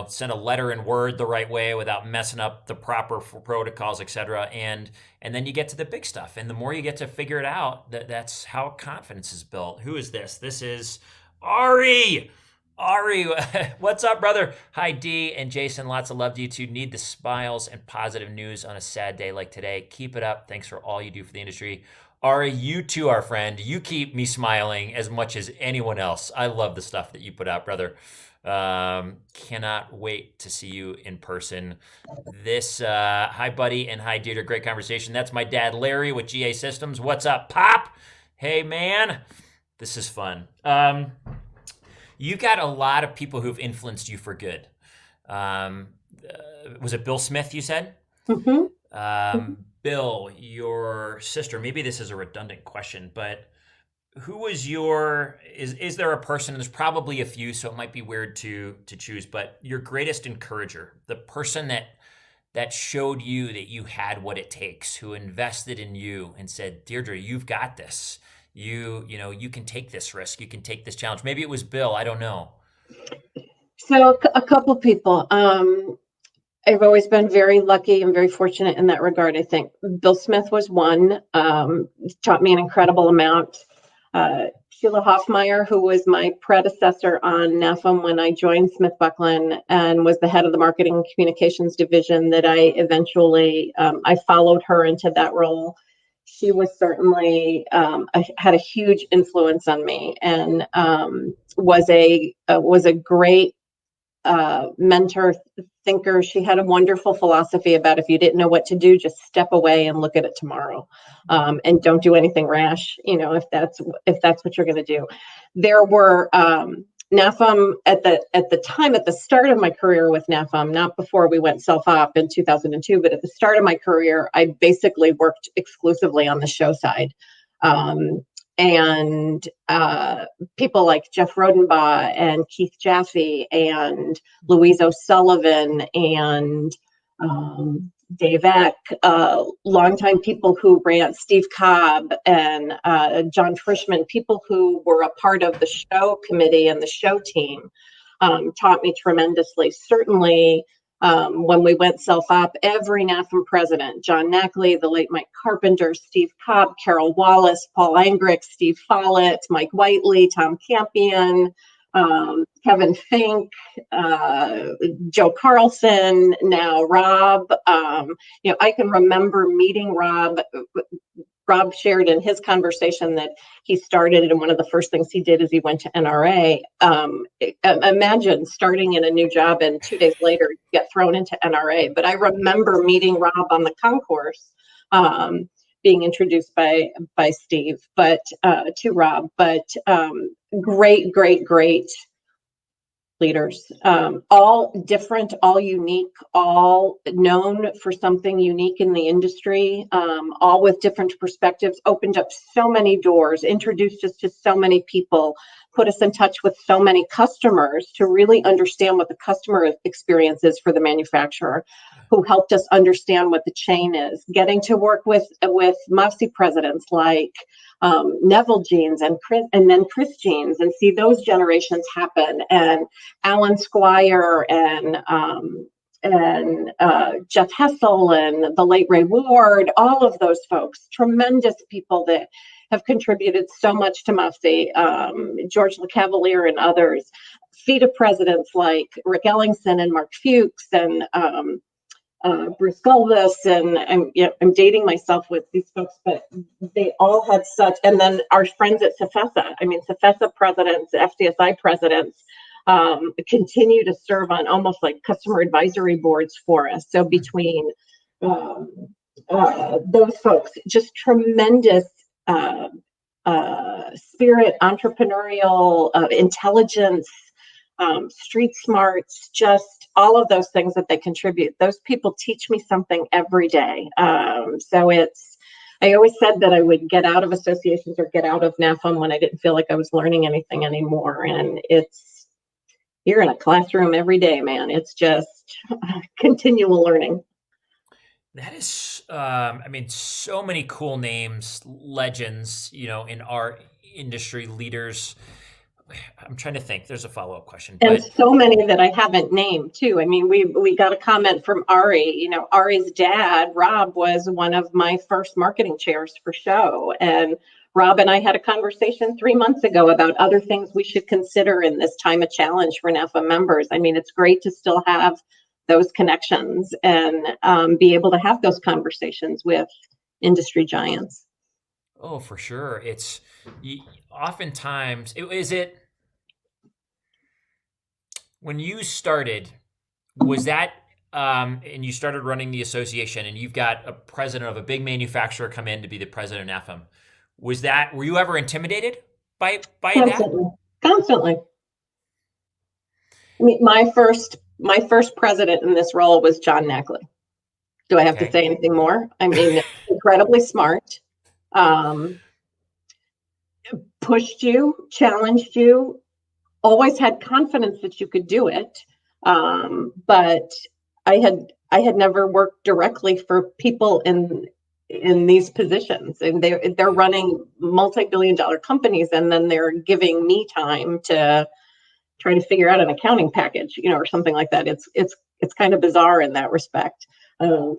send a letter in Word the right way without messing up the proper protocols, et cetera. And then you get to the big stuff. And the more you get to figure it out, that's how confidence is built. Who is this? This is Ari. Ari, what's up, brother? Hi, Dee and Jason. Lots of love to you two. Need the smiles and positive news on a sad day like today. Keep it up. Thanks for all you do for the industry. Ari, you too, our friend. You keep me smiling as much as anyone else. I love the stuff that you put out, brother. Cannot wait to see you in person. Hi, buddy, and hi, Deirdre. Great conversation. That's my dad, Larry, with GA Systems. What's up, Pop? Hey, man. This is fun. You got a lot of people who've influenced you for good. Was it Bill Smith, you said? Mm-hmm. Bill, your sister, maybe this is a redundant question, but who was is there a person, and there's probably a few, so it might be weird to choose, but your greatest encourager, the person that showed you that you had what it takes, who invested in you and said, Deirdre, you've got this. you can take this risk, you can take this challenge. Maybe it was Bill, I don't know. So a couple people. I've always been very lucky and very fortunate in that regard. I think Bill Smith was one, taught me an incredible amount. Sheila Hoffmeyer, who was my predecessor on NAFEM when I joined Smith Buckland and was the head of the marketing and communications division that I eventually, I followed her into that role. She was certainly, had a huge influence on me and was a great mentor, thinker. She had a wonderful philosophy about if you didn't know what to do, just step away and look at it tomorrow, and don't do anything rash. If that's what you're going to do. There were NAFEM at the start of my career with NAFEM, not before we went self-op in 2002, but at the start of my career, I basically worked exclusively on the show side. And people like Jeff Rodenbaugh and Keith Jaffe and Louise O'Sullivan and Dave Eck, longtime people who ran Steve Cobb and John Frischman, people who were a part of the show committee and the show team, taught me tremendously. Certainly, when we went self-op, every NAFEM president, John Knackley, the late Mike Carpenter, Steve Cobb, Carol Wallace, Paul Angrick, Steve Follett, Mike Whiteley, Tom Campion, Kevin Fink, Joe Carlson, now Rob. I can remember meeting Rob. Rob shared in his conversation that he started, and one of the first things he did is he went to NRA. Imagine starting in a new job and 2 days later you get thrown into NRA. But I remember meeting Rob on the concourse, being introduced by Steve, but to Rob. But great leaders, all different, all unique, all known for something unique in the industry, all with different perspectives, opened up so many doors, introduced us to so many people, put us in touch with so many customers to really understand what the customer experience is for the manufacturer, who helped us understand what the chain is, getting to work with MOFSI presidents like Neville Jeans and then Chris Jeans, and see those generations happen, and Alan Squire and Jeff Hessel and the late Ray Ward, all of those folks, tremendous people that have contributed so much to MOFSI, George LeCavalier and others, FIDA presidents like Rick Ellingson and Mark Fuchs and Bruce Gulvis, and I'm dating myself with these folks, but they all had such, and then our friends at CFESA. I mean, CFESA presidents, FDSI presidents, continue to serve on almost like customer advisory boards for us. So between those folks, just tremendous spirit, entrepreneurial intelligence, street smarts, just all of those things that they contribute. Those people teach me something every day. So I always said that I would get out of associations or get out of NAFEM when I didn't feel like I was learning anything anymore. And you're in a classroom every day, man. It's just continual learning. That is, so many cool names, legends, in our industry, leaders. I'm trying to think. There's a follow-up question. And so many that I haven't named too. I mean, we got a comment from Ari. Ari's dad, Rob, was one of my first marketing chairs for show. And Rob and I had a conversation 3 months ago about other things we should consider in this time of challenge for NAFEM members. I mean, it's great to still have those connections and be able to have those conversations with industry giants. Oh, for sure. It's oftentimes, is it when you started, was that, and you started running the association and you've got a president of a big manufacturer come in to be the president of NAFEM. Were you ever intimidated by Constantly. that? Constantly. I mean, my first president in this role was John Knackley. Do I have to say anything more? I mean, incredibly smart, pushed you, challenged you, always had confidence that you could do it. But I had never worked directly for people in in these positions, and they're running multi-billion-dollar companies, and then they're giving me time to try to figure out an accounting package, or something like that. It's kind of bizarre in that respect.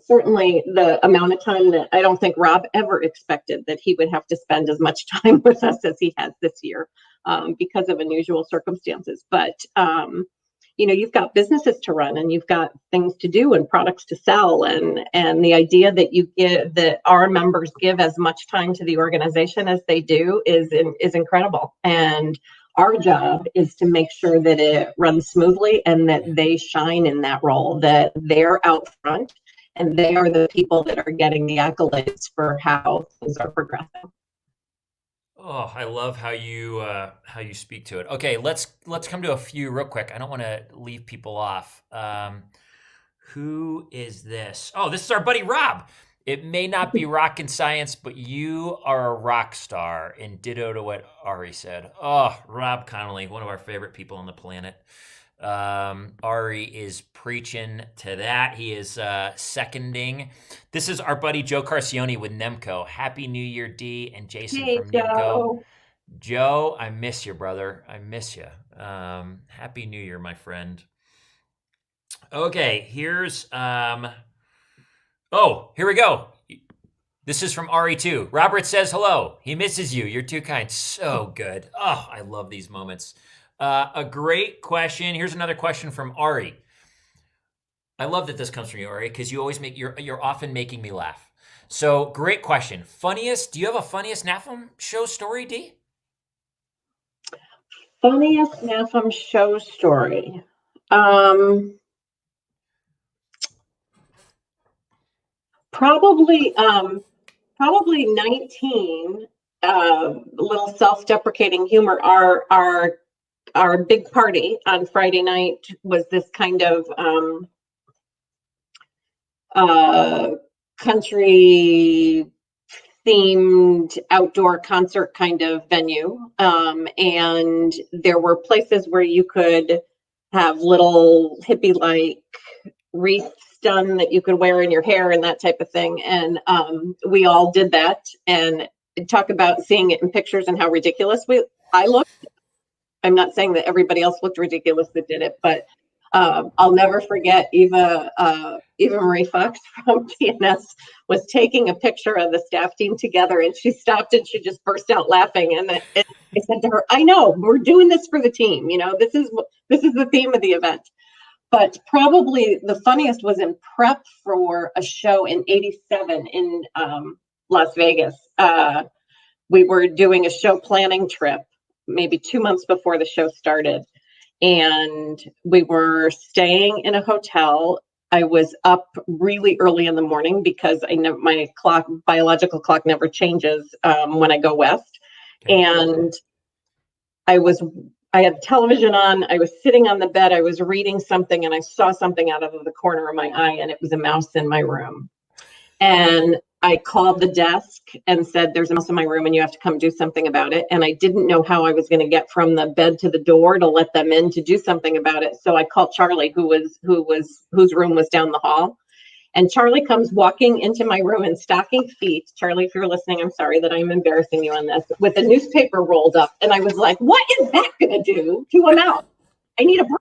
Certainly the amount of time that I don't think Rob ever expected that he would have to spend as much time with us as he has this year, because of unusual circumstances. But you've got businesses to run, and you've got things to do and products to sell, and the idea that our members give as much time to the organization as they do is incredible. And our job is to make sure that it runs smoothly and that they shine in that role, that they're out front and they are the people that are getting the accolades for how things are progressing. Oh, I love how you speak to it. Okay, let's come to a few real quick. I don't want to leave people off. Who is this? Oh, this is our buddy Rob. It may not be rocket science, but you are a rock star. And ditto to what Ari said. Oh, Rob Connolly, one of our favorite people on the planet. Ari is preaching to that. He is seconding. This is our buddy Joe Carcione with Nemco. Happy New Year, D and Jason from Nemco. Joe, I miss you, brother. I miss you. Happy New Year, my friend. Okay, here's here we go. This is from Ari too. Robert says hello. He misses you. You're too kind. So good. Oh, I love these moments. A great question. Here's another question from Ari. I love that this comes from you, Ari, because you always you're often making me laugh. So great question. Do you have a funniest NAFEM show story, D? Funniest NAFEM show story. Probably 19, little self-deprecating humor. Our big party on Friday night was this kind of country themed outdoor concert kind of venue. And there were places where you could have little hippie-like wreaths done that you could wear in your hair and that type of thing. And we all did that, and talk about seeing it in pictures and how ridiculous I looked. I'm not saying that everybody else looked ridiculous that did it, but I'll never forget Eva Marie Fox from TNS was taking a picture of the staff team together, and she stopped and she just burst out laughing. And I said to her, "I know, we're doing this for the team. This is the theme of the event." But probably the funniest was in prep for a show in '87 in Las Vegas. We were doing a show planning trip maybe 2 months before the show started. And we were staying in a hotel. I was up really early in the morning because my biological clock never changes when I go west. Okay. And I had television on. I was sitting on the bed. I was reading something, and I saw something out of the corner of my eye, and it was a mouse in my room. And I called the desk and said, "There's a mouse in my room and you have to come do something about it." And I didn't know how I was going to get from the bed to the door to let them in to do something about it. So I called Charlie, whose room was down the hall. And Charlie comes walking into my room in stocking feet. Charlie, if you're listening, I'm sorry that I'm embarrassing you on this, with a newspaper rolled up. And I was like, "What is that going to do to a mouse? I need a break."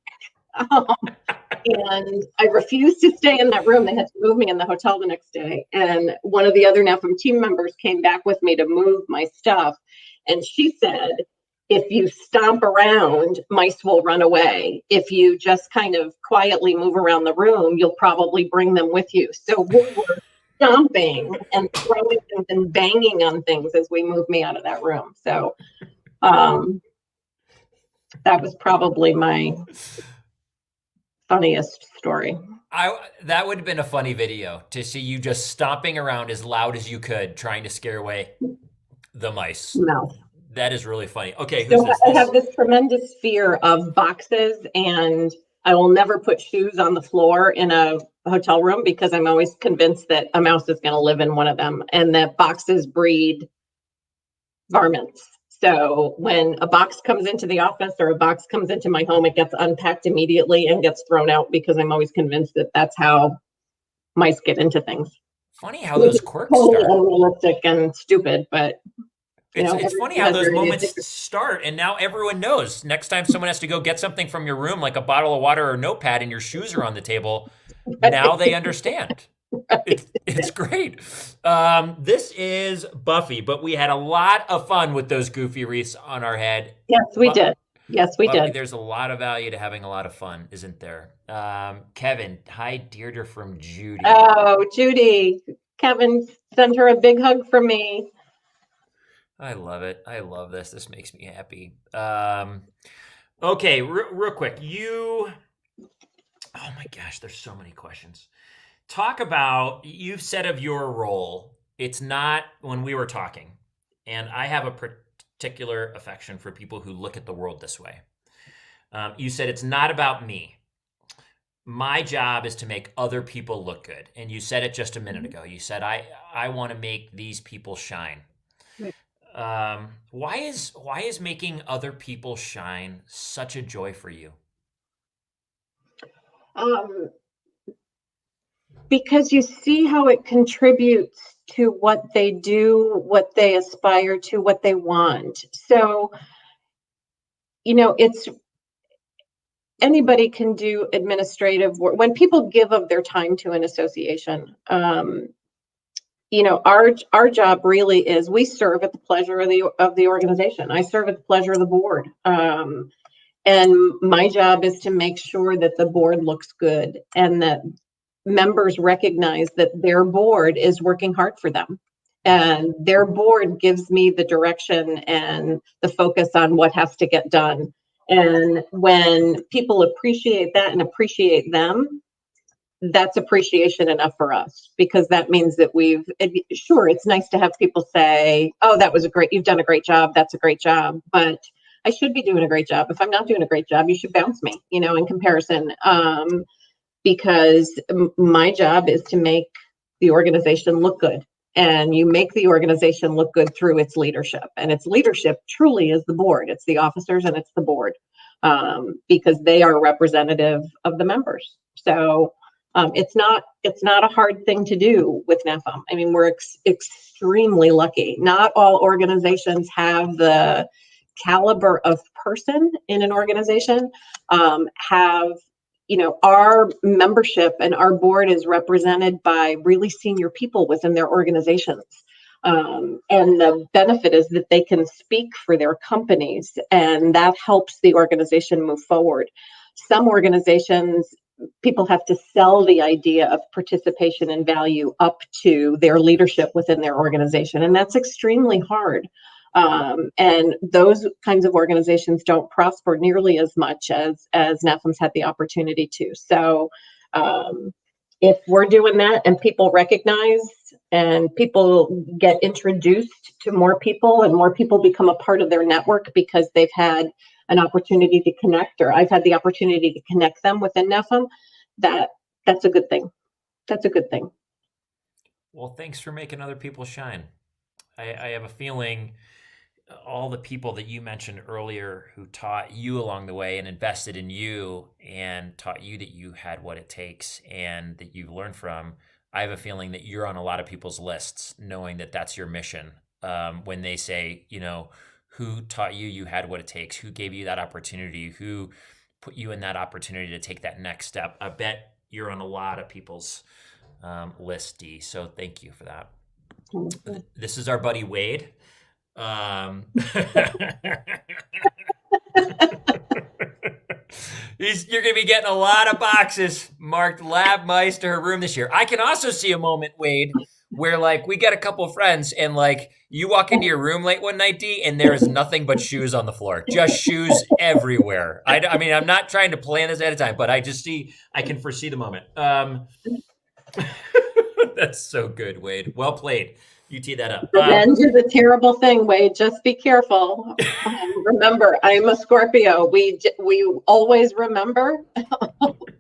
And I refused to stay in that room. They had to move me in the hotel the next day. And one of the other NAFEM team members came back with me to move my stuff. And she said, "If you stomp around, mice will run away. If you just kind of quietly move around the room, you'll probably bring them with you." So we were stomping and throwing things and banging on things as we moved me out of that room. So that was probably my funniest story. That would have been a funny video to see you just stomping around as loud as you could, trying to scare away the mice. No. That is really funny. Okay, who's this? I have this tremendous fear of boxes, and I will never put shoes on the floor in a hotel room because I'm always convinced that a mouse is going to live in one of them, and that boxes breed varmints. So when a box comes into the office or a box comes into my home, it gets unpacked immediately and gets thrown out because I'm always convinced that that's how mice get into things. Funny how those quirks Totally start. unrealistic and stupid, but It's funny everybody how has those their moments idea. start, and now everyone knows. Next time someone has to go get something from your room, like a bottle of water or a notepad, and your shoes are on the table, now they understand. It's great. This is Buffy, but we had a lot of fun with those goofy wreaths on our head. Yes, we But did. Yes, we Buffy, did. there's a lot of value to having a lot of fun, isn't there? Kevin, hi, Deirdre from Judy. Oh, Judy, Kevin, send her a big hug from me. I love it. I love this. This makes me happy. Okay, real quick. Oh my gosh, there's so many questions. Talk about, you've said of your role, it's not when we were talking, and I have a particular affection for people who look at the world this way. You said it's not about me. My job is to make other people look good. And you said it just a minute ago. You said, I want to make these people shine. Why is making other people shine such a joy for you? Because you see how it contributes to what they do, what they aspire to, what they want. So, it's anybody can do administrative work. When people give of their time to an association, our job really is we serve at the pleasure of the organization. I serve at the pleasure of the board. And my job is to make sure that the board looks good and that members recognize that their board is working hard for them. And their board gives me the direction and the focus on what has to get done. And when people appreciate that and appreciate them, that's appreciation enough for us, because that means that sure, it's nice to have people say, oh, you've done a great job. That's a great job. But I should be doing a great job. If I'm not doing a great job, you should bounce me, in comparison. Because my job is to make the organization look good. And you make the organization look good through its leadership. And its leadership truly is the board. It's the officers and it's the board, because they are representative of the members. So it's not a hard thing to do with NAFEM. I mean, we're extremely lucky. Not all organizations have the caliber of person in an organization, have our membership and our board is represented by really senior people within their organizations. And the benefit is that they can speak for their companies, and that helps the organization move forward. Some organizations, people have to sell the idea of participation and value up to their leadership within their organization, and that's extremely hard. And those kinds of organizations don't prosper nearly as much as NAFEM's had the opportunity to. So if we're doing that and people recognize and people get introduced to more people and more people become a part of their network because they've had an opportunity to connect, or I've had the opportunity to connect them within NAFEM, that's a good thing. That's a good thing. Well, thanks for making other people shine. I have a feeling all the people that you mentioned earlier who taught you along the way and invested in you and taught you that you had what it takes and that you've learned from, I have a feeling that you're on a lot of people's lists, knowing that that's your mission. When they say, who taught you you had what it takes, who gave you that opportunity, who put you in that opportunity to take that next step, I bet you're on a lot of people's list, Dee. So thank you for that. This is our buddy Wade. You're going to be getting a lot of boxes marked Lab Mice to her room this year. I can also see a moment, Wade, where we got a couple of friends and you walk into your room late one night, Dee, and there is nothing but shoes on the floor, just shoes everywhere. I mean, I'm not trying to plan this ahead of time, but I can foresee the moment. That's so good, Wade. Well played. You tee that up. Revenge is a terrible thing, Wade. Just be careful. Remember, I'm a Scorpio. We always remember,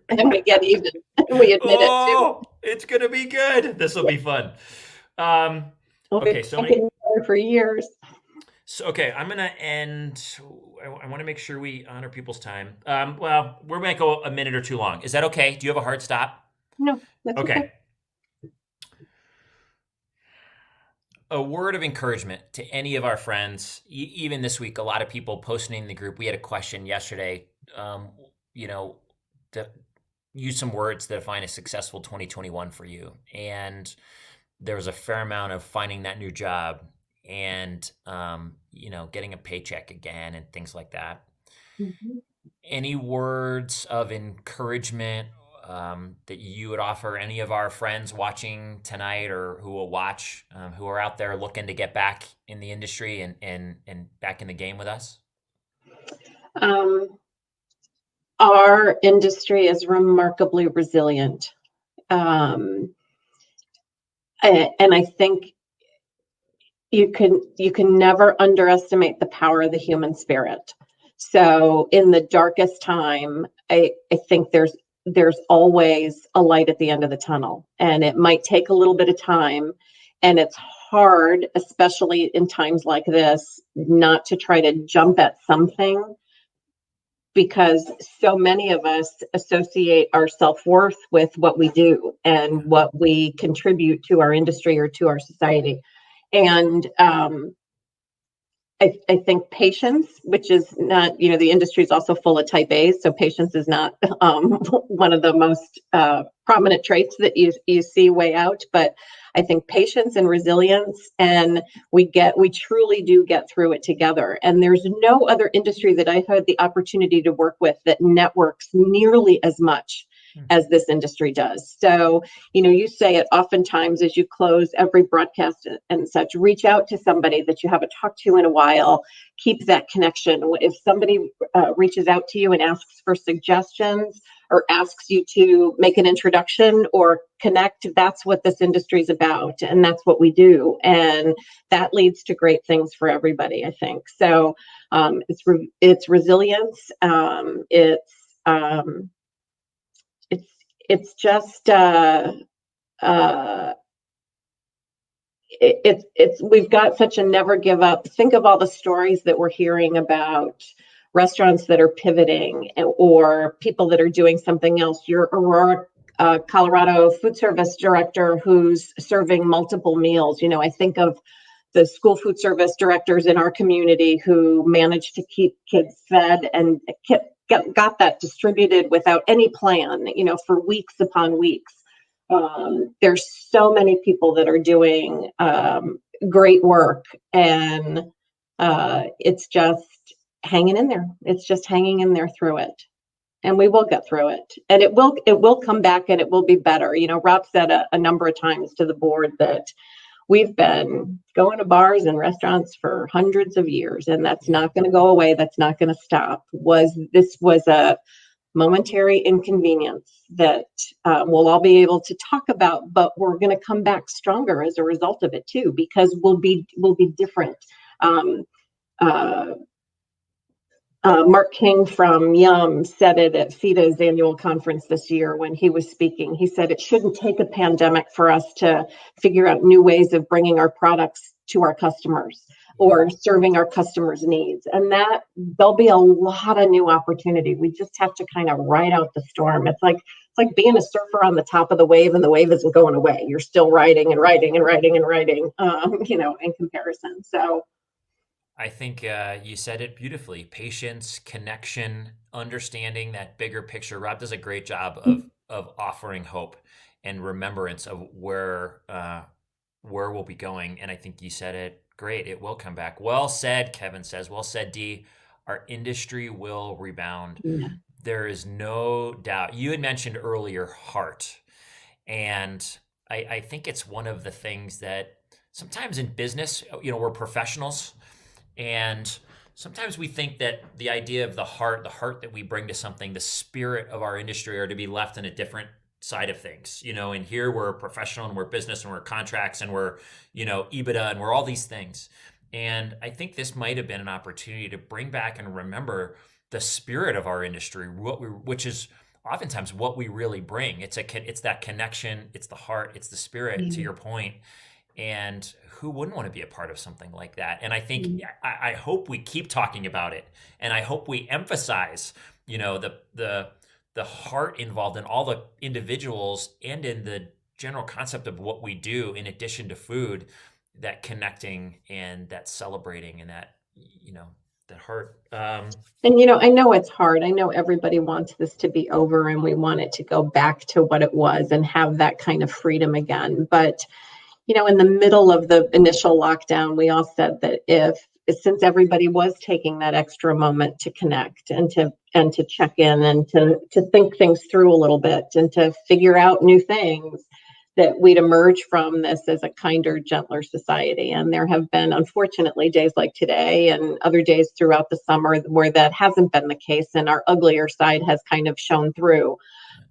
and we get even. We admit it too. It's gonna be good. This will be fun. Okay, so for years. So okay, I'm gonna end. I want to make sure we honor people's time. Well, we're gonna go a minute or two long. Is that okay? Do you have a hard stop? No, that's okay. A word of encouragement to any of our friends, even this week, a lot of people posting in the group. We had a question yesterday, um, you know, to use some words that define a successful 2021 for you. And there was a fair amount of finding that new job and, getting a paycheck again and things like that. Mhm. Any words of encouragement that you would offer any of our friends watching tonight or who will watch, who are out there looking to get back in the industry and back in the game with us? Um, our industry is remarkably resilient. Um, and I think you can never underestimate the power of the human spirit. So in the darkest time, I think there's always a light at the end of the tunnel. And it might take a little bit of time. And it's hard, especially in times like this, not to try to jump at something because so many of us associate our self-worth with what we do and what we contribute to our industry or to our society. And I think patience, which is not, the industry is also full of type A's, so patience is not one of the most prominent traits that you see way out. But I think patience and resilience, and we truly do get through it together. And there's no other industry that I've had the opportunity to work with that networks nearly as much as this industry does. So, you say it oftentimes as you close every broadcast and such, reach out to somebody that you haven't talked to in a while, keep that connection. If somebody reaches out to you and asks for suggestions or asks you to make an introduction or connect, that's what this industry is about. And that's what we do. And that leads to great things for everybody, I think. So it's resilience. It's just uh, it's we've got such a never give up. Think of all the stories that we're hearing about restaurants that are pivoting or people that are doing something else. Your Aurora, Colorado Foodservice director who's serving multiple meals. I think of the school food service directors in our community who managed to keep kids fed and got that distributed without any plan, for weeks upon weeks. There's so many people that are doing great work, and it's just hanging in there. It's just hanging in there through it, and we will get through it, and it will come back, and it will be better. Rob said a number of times to the board that we've been going to bars and restaurants for hundreds of years, and that's not going to go away. That's not going to stop. This was a momentary inconvenience that we'll all be able to talk about, but we're going to come back stronger as a result of it too, because we'll be different. Um, uh, Mark King from Yum said it at FIDA's annual conference this year when he was speaking. He said it shouldn't take a pandemic for us to figure out new ways of bringing our products to our customers or serving our customers' needs. And that there'll be a lot of new opportunity. We just have to kind of ride out the storm. It's like being a surfer on the top of the wave, and the wave isn't going away. You're still riding and riding and riding and riding, in comparison. So I think you said it beautifully. Patience, connection, understanding that bigger picture. Rob does a great job of offering hope and remembrance of where we'll be going. And I think you said it great. It will come back. Well said, Kevin says. Well said, Dee. Our industry will rebound. yeah. There is no doubt. You had mentioned earlier heart. And I think it's one of the things that sometimes in business, we're professionals. And sometimes we think that the idea of the heart that we bring to something, the spirit of our industry are to be left in a different side of things, and here we're professional and we're business and we're contracts and we're, EBITDA and we're all these things. And I think this might have been an opportunity to bring back and remember the spirit of our industry, which is oftentimes what we really bring. It's that connection, it's the heart, it's the spirit, to your point. And who wouldn't want to be a part of something like that? And I think I hope we keep talking about it, and I hope we emphasize, the heart involved in all the individuals and in the general concept of what we do in addition to food. that connecting and that celebrating and that, that heart. And, I know it's hard. I know everybody wants this to be over and we want it to go back to what it was and have that kind of freedom again. But, in the middle of the initial lockdown, we all said that since everybody was taking that extra moment to connect and to check in and to think things through a little bit and to figure out new things, that we'd emerge from this as a kinder, gentler society. And there have been, unfortunately, days like today and other days throughout the summer where that hasn't been the case, and our uglier side has kind of shown through.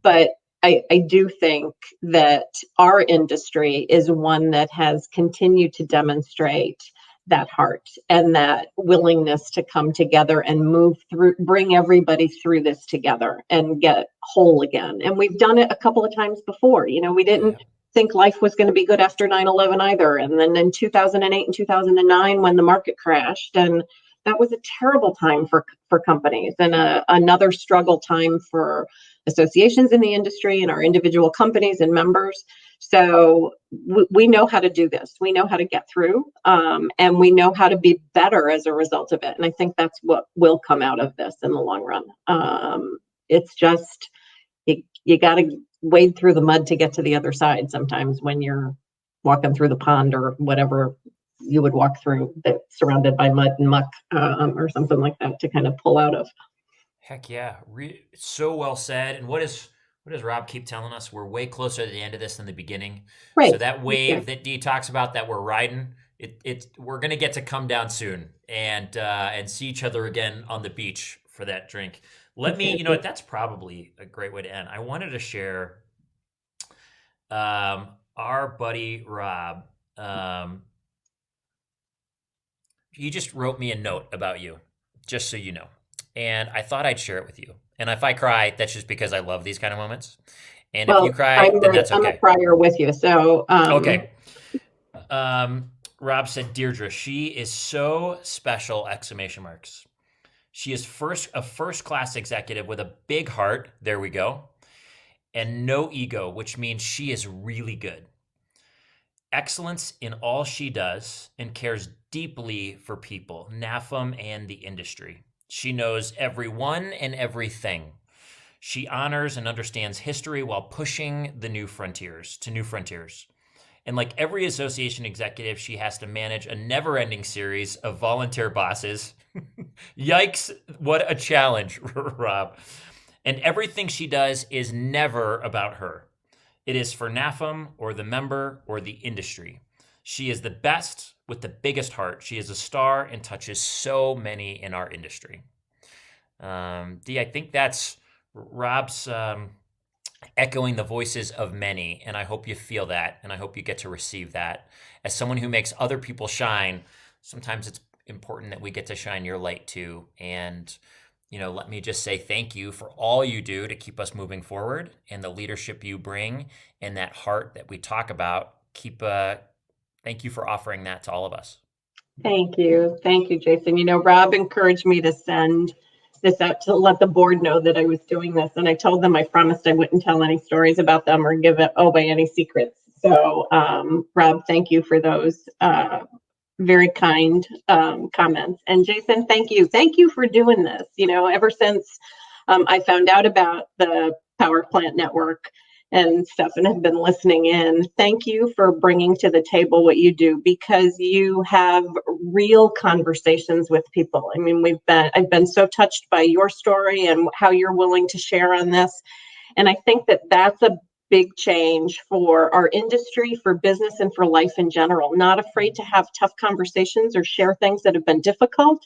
But I do think that our industry is one that has continued to demonstrate that heart and that willingness to come together and move through, bring everybody through this together and get whole again. And we've done it a couple of times before. We didn't think life was going to be good after 9/11 either. And then in 2008 and 2009, when the market crashed, and that was a terrible time for companies and another struggle time for associations in the industry and our individual companies and members. So we know how to do this. We know how to get through, and we know how to be better as a result of it. And I think that's what will come out of this in the long run. It's just, you got to wade through the mud to get to the other side sometimes when you're walking through the pond or whatever you would walk through that's surrounded by mud and muck, or something like that to kind of pull out of. Heck yeah. So well said. And what does Rob keep telling us? We're way closer to the end of this than the beginning. Right. So that wave that Dee talks about that we're riding, we're going to get to come down soon and see each other again on the beach for that drink. Let me, that's probably a great way to end. I wanted to share our buddy Rob. He just wrote me a note about you, just so you know. And I thought I'd share it with you. And if I cry, that's just because I love these kind of moments. And if you cry, then that's okay. I'm a crier with you. So, okay. Rob said, Deirdre, she is so special, ! She is a first-class executive with a big heart. There we go. And no ego, which means she is really good. Excellence in all she does and cares deeply for people, NAFEM, and the industry. She knows everyone and everything. She honors and understands history while pushing to new frontiers. And like every association executive, she has to manage a never-ending series of volunteer bosses. Yikes, what a challenge, Rob. And everything she does is never about her. It is for NAFEM or the member or the industry. She is the best with the biggest heart. She is a star and touches so many in our industry. Dee, I think that's Rob's echoing the voices of many, and I hope you feel that, and I hope you get to receive that. As someone who makes other people shine, sometimes it's important that we get to shine your light too. And let me just say thank you for all you do to keep us moving forward and the leadership you bring and that heart that we talk about. Thank you for offering that to all of us. Thank you. Thank you, Jason. Rob encouraged me to send this out to let the board know that I was doing this. And I told them I promised I wouldn't tell any stories about them or give away any secrets. So, Rob, thank you for those very kind comments. And Jason, thank you. Thank you for doing this. Ever since I found out about the power plant network and stuff and have been listening in, thank you for bringing to the table what you do, because you have real conversations with people. I mean, I've been so touched by your story and how you're willing to share on this. And I think that that's a big change for our industry, for business, and for life in general. Not afraid to have tough conversations or share things that have been difficult,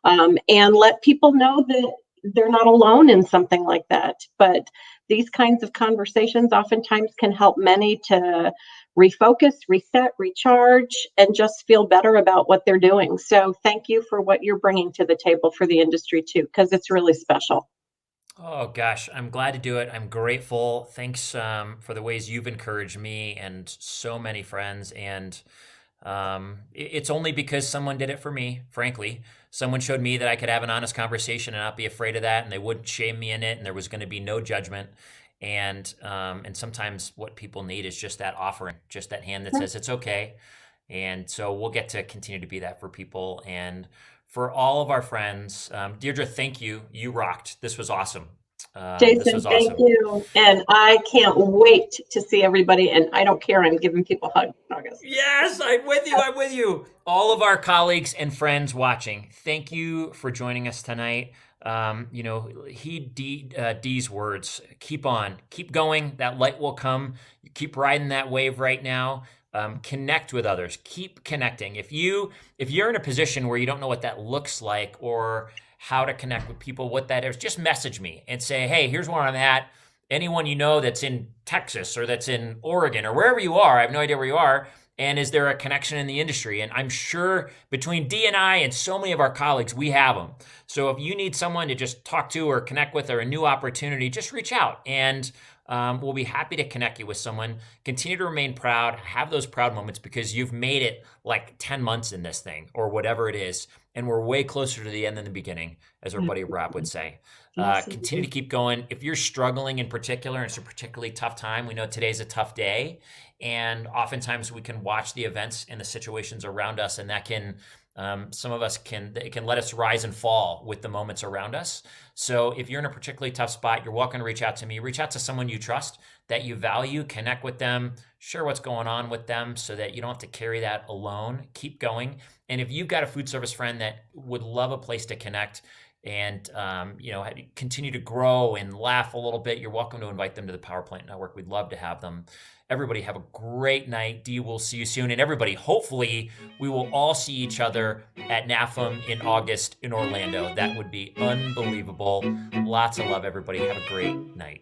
and let people know that they're not alone in something like that. But these kinds of conversations oftentimes can help many to refocus, reset, recharge, and just feel better about what they're doing. So thank you for what you're bringing to the table for the industry too, because it's really special. Oh gosh, I'm glad to do it. I'm grateful. Thanks for the ways you've encouraged me and so many friends. And it's only because someone did it for me, frankly. Someone showed me that I could have an honest conversation and not be afraid of that, and they wouldn't shame me in it, and there was going to be no judgment. And sometimes what people need is just that offering, just that hand that says it's okay. And so we'll get to continue to be that for people and for all of our friends. Deirdre, thank you. You rocked. This was awesome. Jason, thank you. And I can't wait to see everybody. And I don't care. I'm giving people hugs in August. Yes, I'm with you. I'm with you. All of our colleagues and friends watching, thank you for joining us tonight. Heed Dee's words. Keep on, keep going. That light will come. You keep riding that wave right now. Connect with others. Keep connecting. If you're in a position where you don't know what that looks like or how to connect with people, what that is, just message me and say, hey, here's where I'm at. Anyone you know that's in Texas or that's in Oregon or wherever you are, I have no idea where you are. And is there a connection in the industry? And I'm sure between Dee and I and so many of our colleagues, we have them. So if you need someone to just talk to or connect with or a new opportunity, just reach out and we'll be happy to connect you with someone. Continue to remain proud, have those proud moments because you've made it like 10 months in this thing or whatever it is. And we're way closer to the end than the beginning, as our buddy Rob would say. Continue to keep going. If you're struggling in particular, and it's a particularly tough time, we know today's a tough day. And oftentimes we can watch the events and the situations around us, and that can, some of us it can let us rise and fall with the moments around us. So if you're in a particularly tough spot, you're welcome to reach out to me. Reach out to someone you trust, that you value, connect with them, share what's going on with them so that you don't have to carry that alone. Keep going. And if you've got a food service friend that would love a place to connect and continue to grow and laugh a little bit, you're welcome to invite them to the Power Plant Network. We'd love to have them. Everybody have a great night. Dee, we'll see you soon. And everybody, hopefully we will all see each other at NAFEM in August in Orlando. That would be unbelievable. Lots of love, everybody. Have a great night.